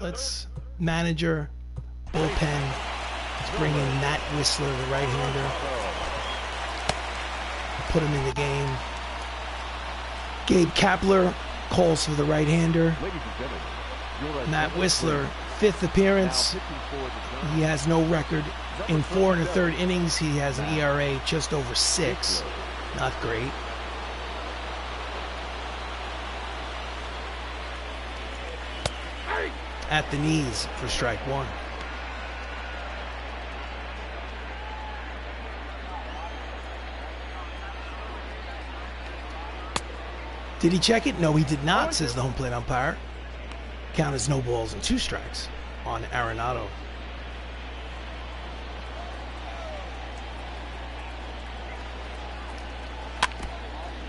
Let's manager, bullpen. Let's bring in Matt Whistler, the right-hander. Put him in the game. Gabe Kapler calls for the right-hander. Matt Whistler, 5th appearance. He has no record. In 4 1/3 innings, he has an ERA just over 6. Not great. At the knees for strike 1. Did he check it? No, he did not, says the home plate umpire. Count is no balls and 2 strikes on Arenado.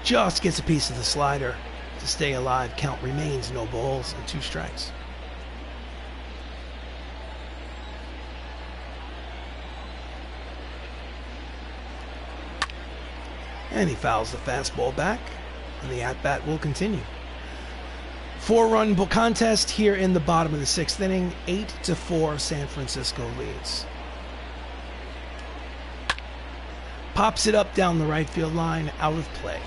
Just gets a piece of the slider to stay alive. Count remains no balls and 2 strikes. And he fouls the fastball back, and the at-bat will continue. 4-run contest here in the bottom of the 6th inning. 8-4, San Francisco leads. Pops it up down the right field line, out of play.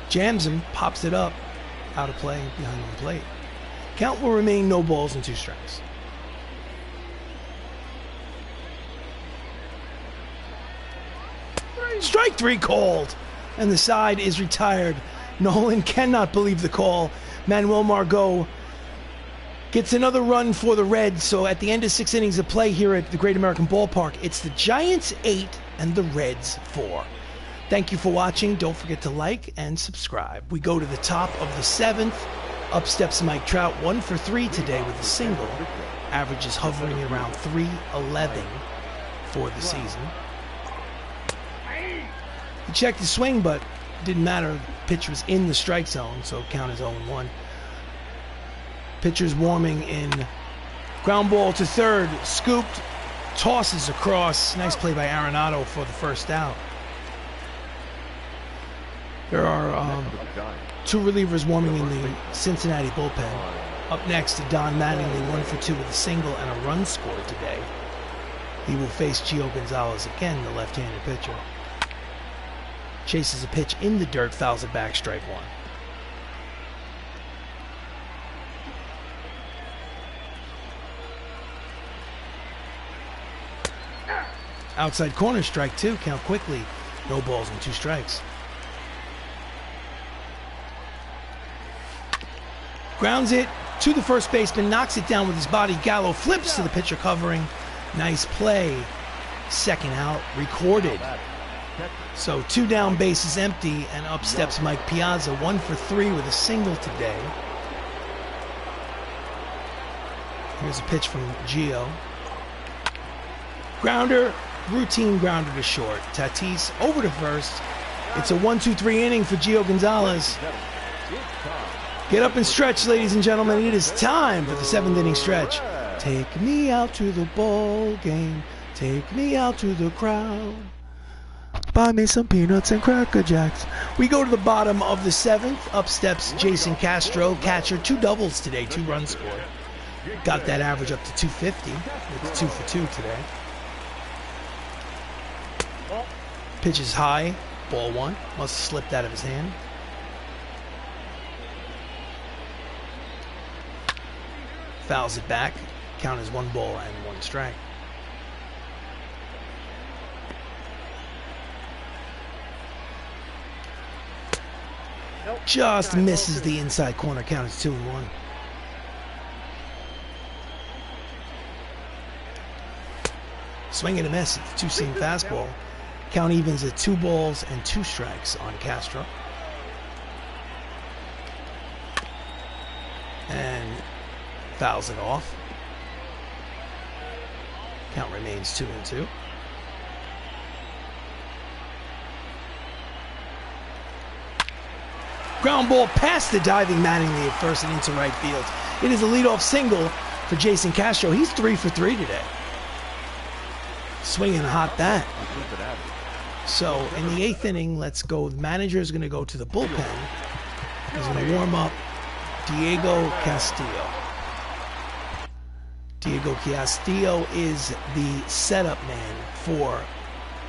Jams him, pops it up, out of play, behind home plate. Count will remain no balls and 2 strikes. Strike 3 called, and the side is retired. Nolan cannot believe the call. Manuel Margot gets another run for the Reds. So at the end of 6 innings of play here at the Great American Ballpark, it's the Giants 8 and the Reds 4. Thank you for watching. Don't forget to like and subscribe. We go to the top of the 7th. Up steps Mike Trout, 1 for 3 today with a single. Average is hovering around 311 for the season. He checked his swing, but didn't matter. The pitch was in the strike zone, so count is 0-1. Pitcher's warming in. Ground ball to third, scooped, tosses across. Nice play by Arenado for the first out. There are 2 relievers warming in the Cincinnati bullpen. Up next, Don Mattingly, 1 for 2 with a single and a run scored today. He will face Gio Gonzalez again, the left-handed pitcher. Chases a pitch in the dirt, fouls it back, strike 1. Outside corner, strike 2, count quickly. No balls and 2 strikes. Grounds it to the first baseman, knocks it down with his body. Gallo flips to the pitcher covering. Nice play. Second out, recorded. So 2 down, bases empty, and up steps Mike Piazza, 1 for 3 with a single today. Here's a pitch from Gio. Grounder, routine grounder to short. Tatis over to first. It's a 1-2-3 inning for Gio Gonzalez. Get up and stretch, ladies and gentlemen. It is time for the 7th inning stretch. Take me out to the ball game. Take me out to the crowd. Buy me some peanuts and Cracker Jacks. We go to the bottom of the 7th. Up steps Jason Castro, catcher. 2 doubles today, 2 runs scored. Got that average up to 250 with 2 for 2 today. Pitch is high, ball 1. Must have slipped out of his hand. Fouls it back. Count as 1 ball and 1 strike. Just misses the inside corner. Count is 2-1. Swing and a miss. It's a 2-seam fastball. Count evens at 2 balls and 2 strikes on Castro. And fouls it off. Count remains 2-2. Ground ball past the diving Mattingly at first and into right field. It is a leadoff single for Jason Castro. He's 3 for 3 today. Swinging a hot bat. So in the 8th inning, let's go. The manager is going to go to the bullpen. He's going to warm up Diego Castillo. Diego Castillo is the setup man for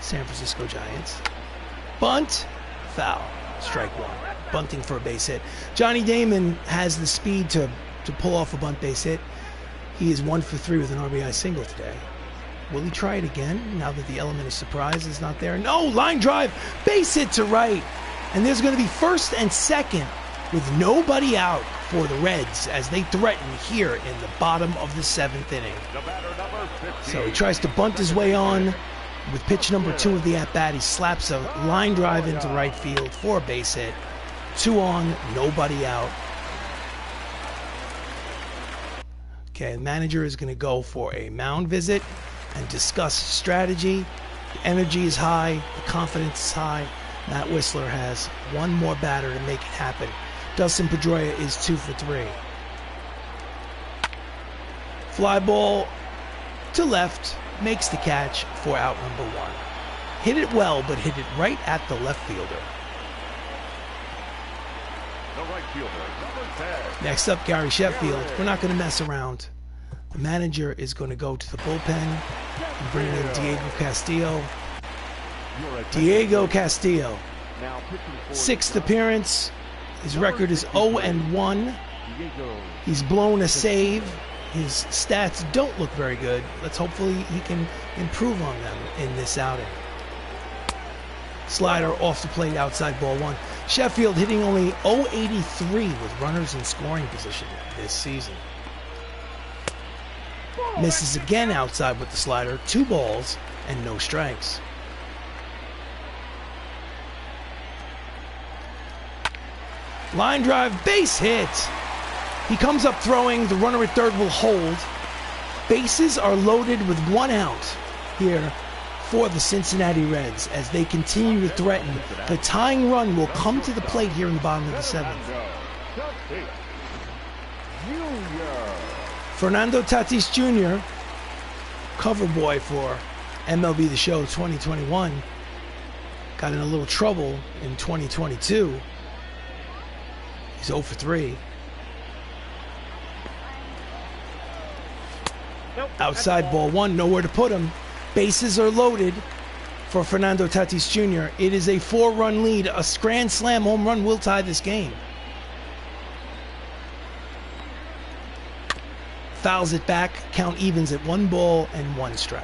San Francisco Giants. Bunt, foul, strike 1. Bunting for a base hit. Johnny Damon has the speed to pull off a bunt base hit. He is 1 for 3 with an RBI single today. Will he try it again now that the element of surprise is not there? No, line drive, base hit to right. And there's going to be first and second with nobody out for the Reds as they threaten here in the bottom of the 7th inning. So he tries to bunt his way on with pitch number 2 of the at-bat. He slaps a line drive into right field for a base hit. 2 on, nobody out. Okay, the manager is going to go for a mound visit and discuss strategy. The energy is high, the confidence is high. Matt Whistler has one more batter to make it happen. Dustin Pedroia is 2 for 3. Fly ball to left, makes the catch for out number 1. Hit it well, but hit it right at the left fielder. The right fielder, number 10. Next up, Gary Sheffield. We're not going to mess around. The manager is going to go to the bullpen and bring in Diego Castillo. Diego Castillo, Now pitching for 6th appearance. His record is 0-1. He's blown a save. His stats don't look very good. Hopefully he can improve on them in this outing. Slider off the plate, outside ball 1. Sheffield hitting only .083 with runners in scoring position this season. Misses again outside with the slider. 2 balls and no strikes. Line drive, base hit. He comes up throwing. The runner at third will hold. Bases are loaded with 1 out here for the Cincinnati Reds as they continue to threaten. The tying run will come to the plate here in the bottom of the 7th. Fernando Tatis Jr., cover boy for MLB The Show 2021, got in a little trouble in 2022. He's 0 for 3. Outside ball 1, nowhere to put him. Bases are loaded for Fernando Tatis Jr. It is a 4-run lead. A grand slam home run will tie this game. Fouls it back. Count evens at 1 ball and 1 strike.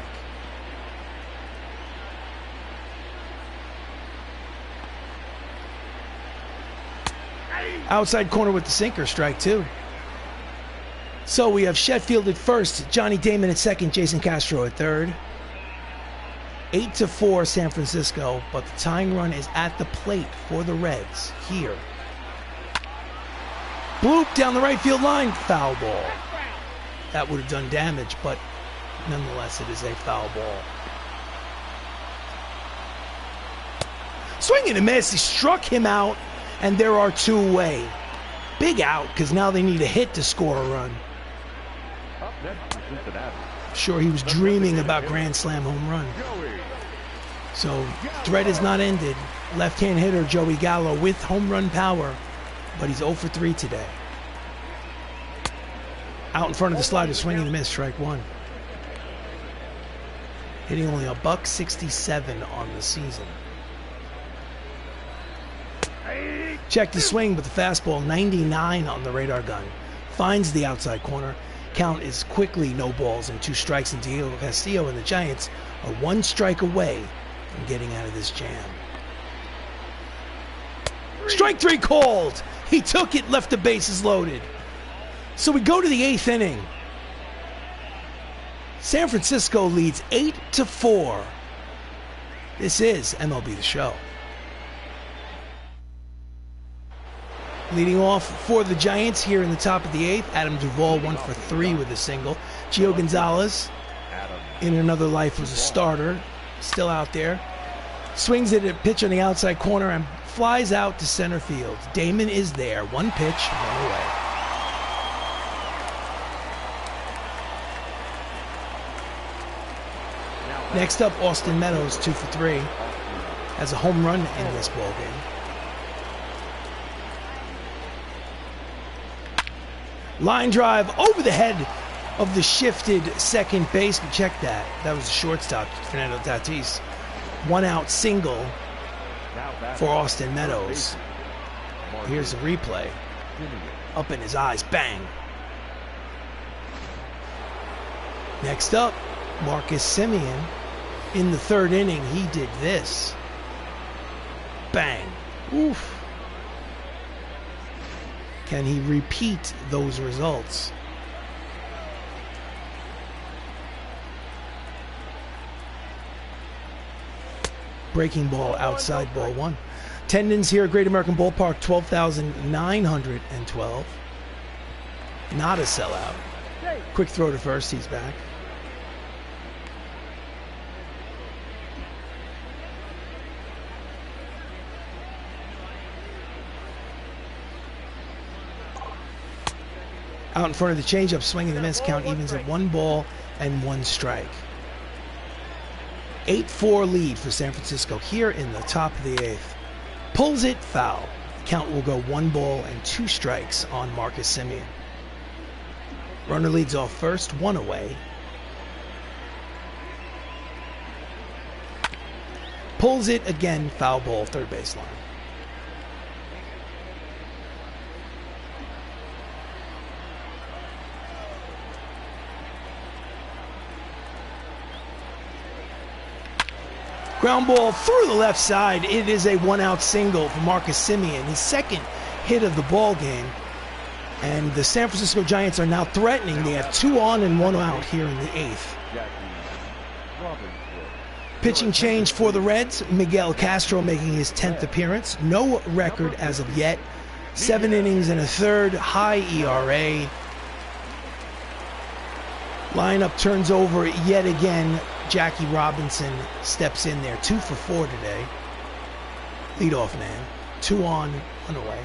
Outside corner with the sinker, strike 2. So we have Sheffield at first, Johnny Damon at second, Jason Castro at third. 8-4 San Francisco, but the tying run is at the plate for the Reds here. Bloop down the right field line, foul ball. That would have done damage, but nonetheless it is a foul ball. Swing and a miss, he struck him out, and there are 2 away. Big out, because now they need a hit to score a run. Up next, Cincinnati. Sure, he was dreaming about grand slam home run. So, threat is not ended. Left-hand hitter Joey Gallo with home run power, but he's 0 for 3 today. Out in front of the slider, swinging a miss, strike 1. Hitting only a $167 on the season. Check the swing, but the fastball 99 on the radar gun. Finds the outside corner. Count is quickly no balls and 2 strikes, and Diego Castillo and the Giants are 1 strike away from getting out of this jam. Strike 3 called. He took it, left the bases loaded. So we go to the 8th inning. San Francisco leads 8-4. This is MLB The Show. Leading off for the Giants here in the top of the 8th, Adam Duvall 1 for 3 with a single. Gio Gonzalez, in another life, was a starter, still out there. Swings at a pitch on the outside corner and flies out to center field. Damon is there. 1 pitch, 1 away. Next up, Austin Meadows, 2 for 3. Has a home run in this ballgame. Line drive over the head of the shifted second baseman. Check that. That was a shortstop, Fernando Tatis. 1 out single for Austin Meadows. Here's a replay. Up in his eyes. Bang. Next up, Marcus Semien. In the 3rd inning, he did this. Bang. Oof. Can he repeat those results? Breaking ball, outside ball 1. Attendance here at Great American Ballpark, 12,912. Not a sellout. Quick throw to first, he's back. Out in front of the changeup, swing and a miss. Count evens at 1 ball and 1 strike. 8-4 lead for San Francisco here in the top of the 8th. Pulls it, foul. Count will go 1 ball and 2 strikes on Marcus Semien. Runner leads off first, 1 away. Pulls it again, foul ball, third baseline. Ground ball through the left side. It is a 1-out single for Marcus Semien, his second hit of the ball game. And the San Francisco Giants are now threatening. They have 2 on and 1 out here in the 8th. Pitching change for the Reds. Miguel Castro making his 10th appearance. No record as of yet. 7 innings and a third. High ERA. Lineup turns over yet again. Jackie Robinson steps in there. 2 for 4 today. Leadoff man. 2 on, 1 away.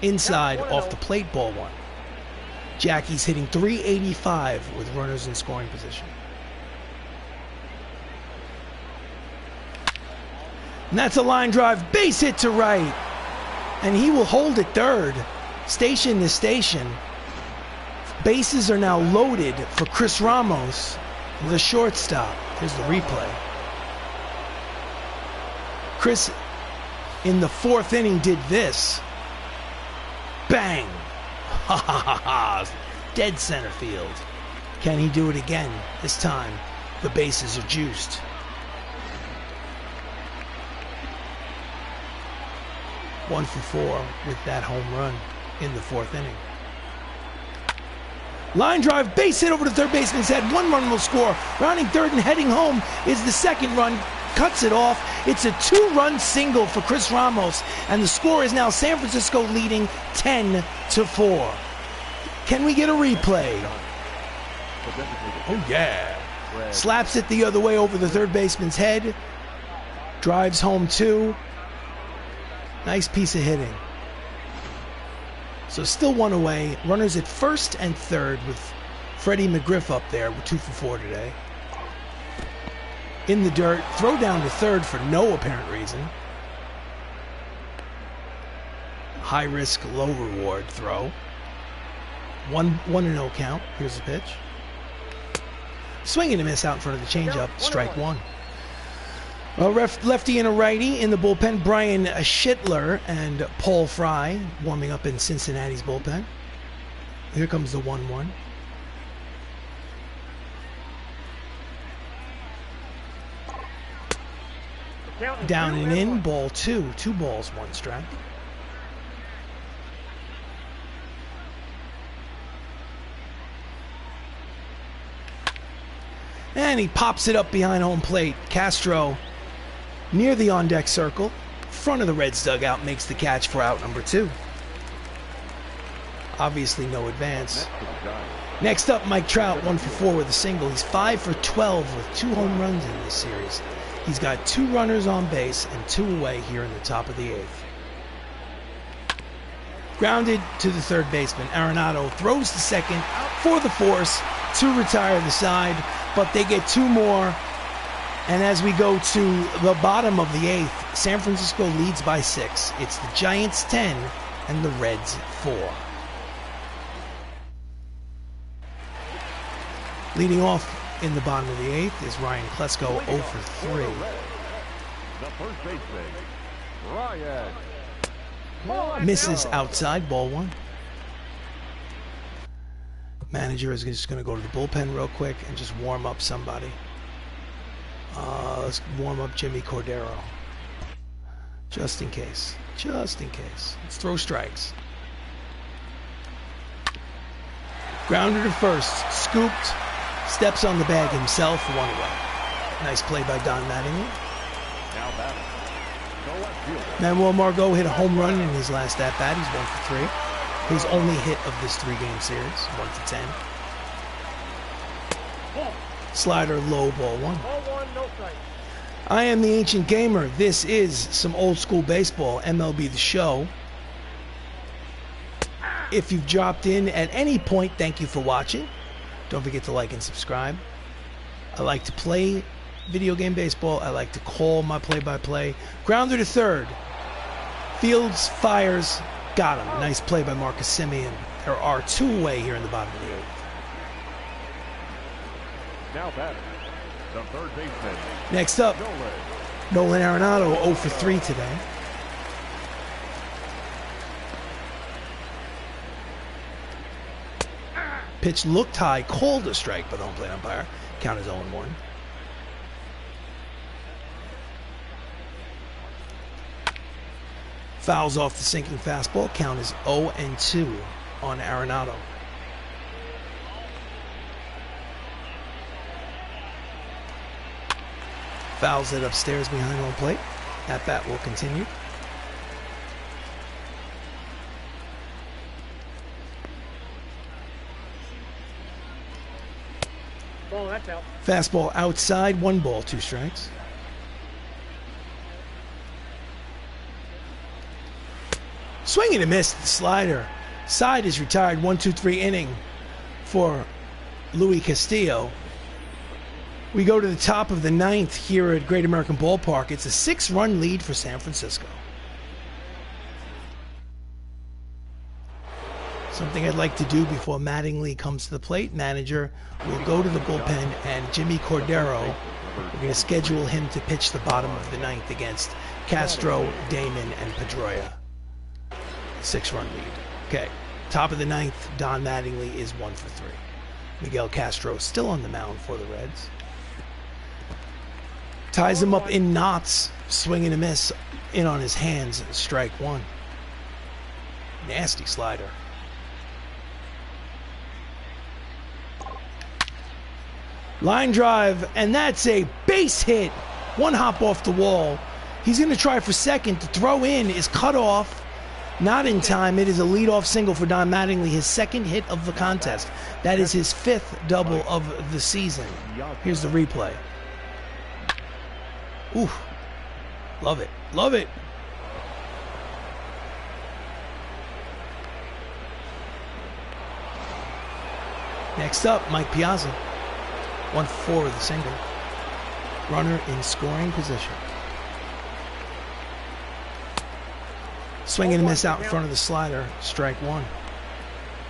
Inside, off the plate, ball 1. Jackie's hitting .385 with runners in scoring position. And that's a line drive, base hit to right. And he will hold it third. Station to station. Bases are now loaded for Chris Ramos, the shortstop. Here's the replay. Chris, in the 4th inning, did this. Bang! Ha ha ha ha! Dead center field. Can he do it again? This time, the bases are juiced. One for 4 with that home run in the 4th inning. Line drive, base hit over to third baseman's head. 1 run will score. Rounding third and heading home is the 2nd run. Cuts it off. It's a 2-run single for Chris Ramos. And the score is now San Francisco leading 10-4. Can we get a replay? Oh, yeah. Slaps it the other way over the third baseman's head. Drives home 2. Nice piece of hitting. So still 1 away. Runners at first and third with Freddie McGriff up there with 2 for 4 today. In the dirt. Throw down to third for no apparent reason. High risk, low reward throw. 1-0 count. Here's the pitch. Swing and a miss out in front of the changeup. Strike 1. A lefty and a righty in the bullpen. Brian Schittler and Paul Fry warming up in Cincinnati's bullpen. Here comes the 1-1. Down and in, ball 2. 2 balls, 1 strike. And he pops it up behind home plate. Castro near the on-deck circle, front of the Reds dugout, makes the catch for out number 2. Obviously no advance. Next up, Mike Trout, 1 for 4 with a single. He's 5 for 12 with 2 home runs in this series. He's got 2 runners on base and 2 away here in the top of the 8th. Grounded to the third baseman. Arenado throws to second for the force to retire the side, but they get 2 more. And as we go to the bottom of the 8th, San Francisco leads by 6. It's the Giants 10 and the Reds 4. Leading off in the bottom of the 8th is Ryan Klesko, 0 for 3. The first baseman, Ryan. Misses outside, ball 1. Manager is just going to go to the bullpen real quick and just warm up somebody. Let's warm up Jimmy Cordero. Just in case. Just in case. Let's throw strikes. Grounder to first. Scooped. Steps on the bag himself. 1 away. Nice play by Don Mattingly. Manuel Margot hit a home run in his last at-bat. He's 1 for 3. His only hit of this 3-game series, 1-10. Slider, low, ball 1. I am the Ancient Gamer. This is some old school baseball, MLB The Show. If you've dropped in at any point, thank you for watching. Don't forget to like and subscribe. I like to play video game baseball. I like to call my play-by-play. Grounder to third. Fields fires. Got him. Nice play by Marcus Semien. There are 2 away here in the bottom of the 8th. Now batter, the third baseman. Next up, Nolan Arenado 0 for 3 today. Pitch looked high, called a strike by the home plate umpire. Count is 0-1. Fouls off the sinking fastball. Count is 0-2 on Arenado. Fouls it upstairs behind home plate. That bat will continue. Ball, that's out. Fastball outside, 1 ball, 2 strikes. Swing and a miss, the slider. Side is retired, 1-2-3 inning for Luis Castillo. We go to the top of the 9th here at Great American Ballpark. It's a 6-run lead for San Francisco. Something I'd like to do before Mattingly comes to the plate. Manager will go to the bullpen, and Jimmy Cordero, we're going to schedule him to pitch the bottom of the 9th against Castro, Damon, and Pedroia. 6-run lead. Okay, top of the 9th, Don Mattingly is 1 for 3. Miguel Castro still on the mound for the Reds. Ties him up in knots, swing and a miss, in on his hands, strike 1. Nasty slider. Line drive, and that's a base hit. 1 hop off the wall. He's going to try for second. The throw in is cut off. Not in time. It is a leadoff single for Don Mattingly, his 2nd hit of the contest. That is his 5th double of the season. Here's the replay. Ooh, love it, love it. Next up, Mike Piazza. 1 for 4 with a single. Runner in scoring position. Swing and a miss out in front of the slider. Strike 1.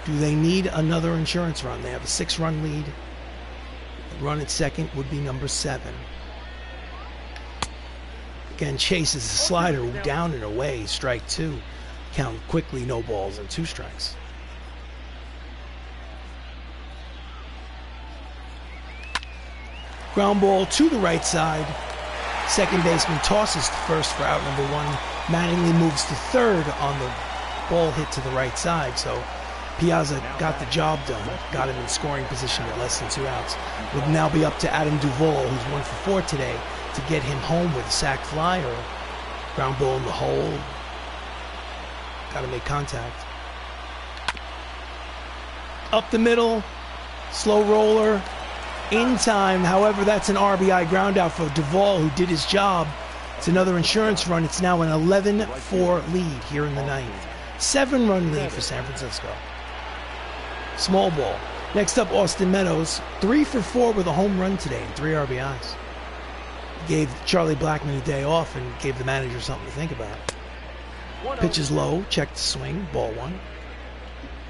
Do they need another insurance run? They have a 6-run lead. The run at second would be number 7. Again, chases the slider down and away. Strike 2. Count quickly, no balls and 2 strikes. Ground ball to the right side. Second baseman tosses to first for out number 1. Mattingly moves to third on the ball hit to the right side. So Piazza got the job done. Got him in scoring position at less than 2 outs. Would now be up to Adam Duvall, who's 1 for 4 today, to get him home with a sac fly or ground ball in the hole. Got to make contact. Up the middle. Slow roller. In time, however, that's an RBI ground out for Duvall, who did his job. It's another insurance run. It's now an 11-4 lead here in the 9th. 7-run lead for San Francisco. Small ball. Next up, Austin Meadows. 3 for 4 with a home run today and 3 RBIs. Gave Charlie Blackmon a day off and gave the manager something to think about. Pitch is low. Check the swing. Ball 1.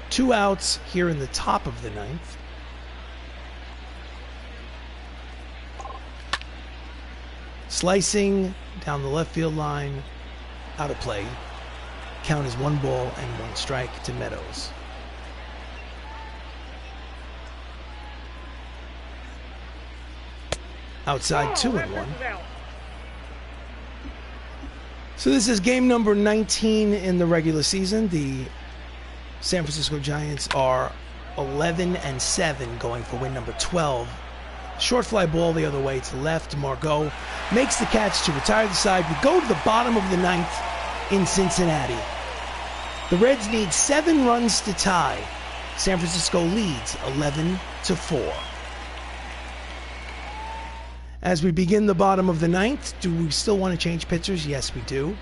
2 outs here in the top of the 9th. Slicing down the left field line, out of play. Count is 1 ball and 1 strike to Meadows. Outside 2-1. So this is game number 19 in the regular season. The San Francisco Giants are 11-7, going for win number 12. Short fly ball the other way to left. Margot makes the catch to retire the side. We go to the bottom of the 9th in Cincinnati. The Reds need 7 runs to tie. San Francisco leads 11-4. As we begin the bottom of the ninth, do we still want to change pitchers? Yes, we do.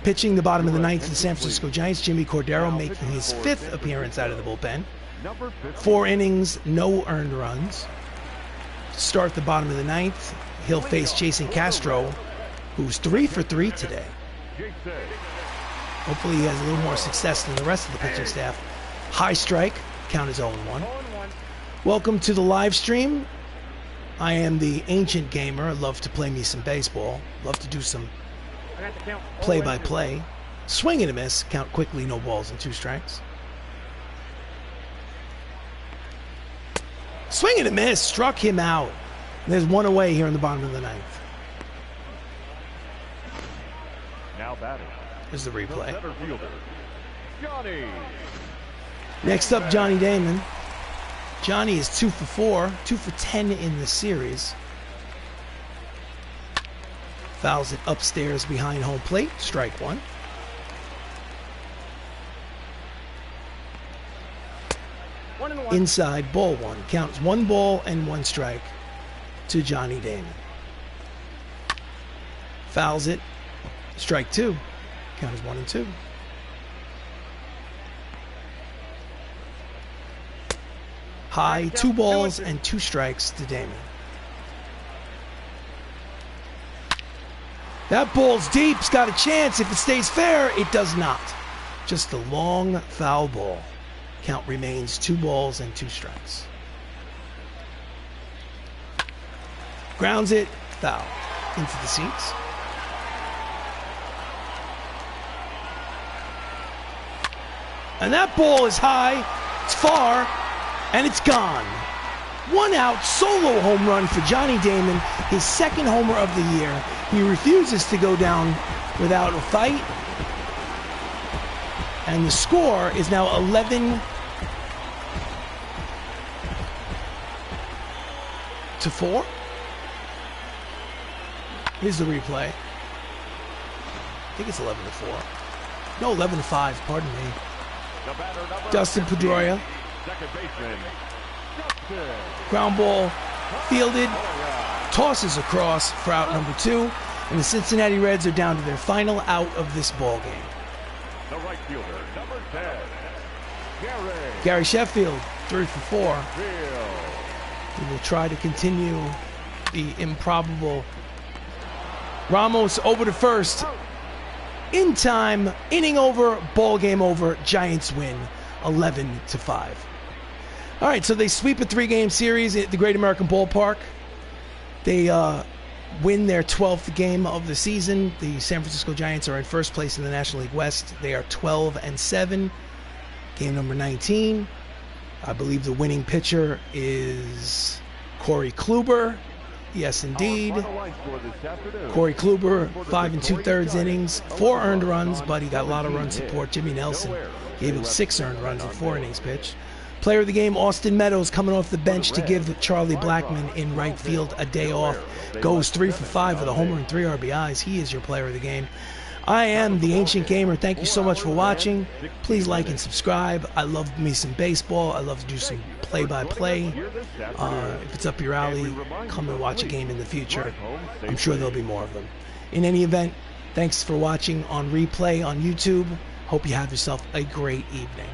Pitching the bottom of the ninth, the San Francisco Giants, Jimmy Cordero making his 5th appearance out of the bullpen. 4 innings, no earned runs. Start the bottom of the ninth. He'll face Jason Castro, who's 3 for 3 today. Hopefully he has a little more success than the rest of the pitching staff. High strike, count is 0-1. Welcome to the live stream. I am the ancient gamer. I love to play me some baseball. Love to do some play-by-play. Swing and a miss, count quickly, no balls and 2 strikes. Swing and a miss, struck him out. There's 1 away here in the bottom of the ninth. Now batting. Here's the replay. Center fielder, Johnny. Next up, Johnny Damon. Johnny is 2 for 4, 2 for 10 in the series. Fouls it upstairs behind home plate, strike 1. Inside, ball 1. Counts 1 ball and 1 strike to Johnny Damon. Fouls it, strike 2. Count is 1 and 2. High, 2 balls and 2 strikes to Damon. That ball's deep. It's got a chance. If it stays fair, it does not. Just a long foul ball. Count remains 2 balls and 2 strikes. Grounds it, foul. Into the seats. And that ball is high, it's far, and it's gone. 1 out, solo home run for Johnny Damon, his 2nd homer of the year. He refuses to go down without a fight. And the score is now 11-4. Here's the replay. I think it's 11-4. No, 11-5, pardon me. Dustin Pedroia. Ground ball fielded. Tosses across for out number 2. And the Cincinnati Reds are down to their final out of this ball game. The right fielder, number 10, Gary Sheffield, 3 for 4. He will try to continue the improbable. Ramos over to first. In time, inning over, ball game over, Giants win 11-5. All right, so they sweep a 3-game series at the Great American Ballpark. They win their 12th game of the season. The San Francisco Giants are in first place in the National League West. They are 12-7. Game number 19. I believe the winning pitcher is Corey Kluber. Yes, indeed. Corey Kluber, 5 2/3 innings, 4 earned runs, but he got a lot of run support. Jimmy Nelson gave him 6 earned runs in 4 innings pitched. Player of the game, Austin Meadows, coming off the bench to give Charlie Blackmon in right field a day off. Goes 3 for 5 with a homer and 3 RBIs. He is your player of the game. I am the Ancient Gamer. Thank you so much for watching. Please like and subscribe. I love me some baseball. I love to do some play-by-play. If it's up your alley, come and watch a game in the future. I'm sure there'll be more of them. In any event, thanks for watching on replay on YouTube. Hope you have yourself a great evening.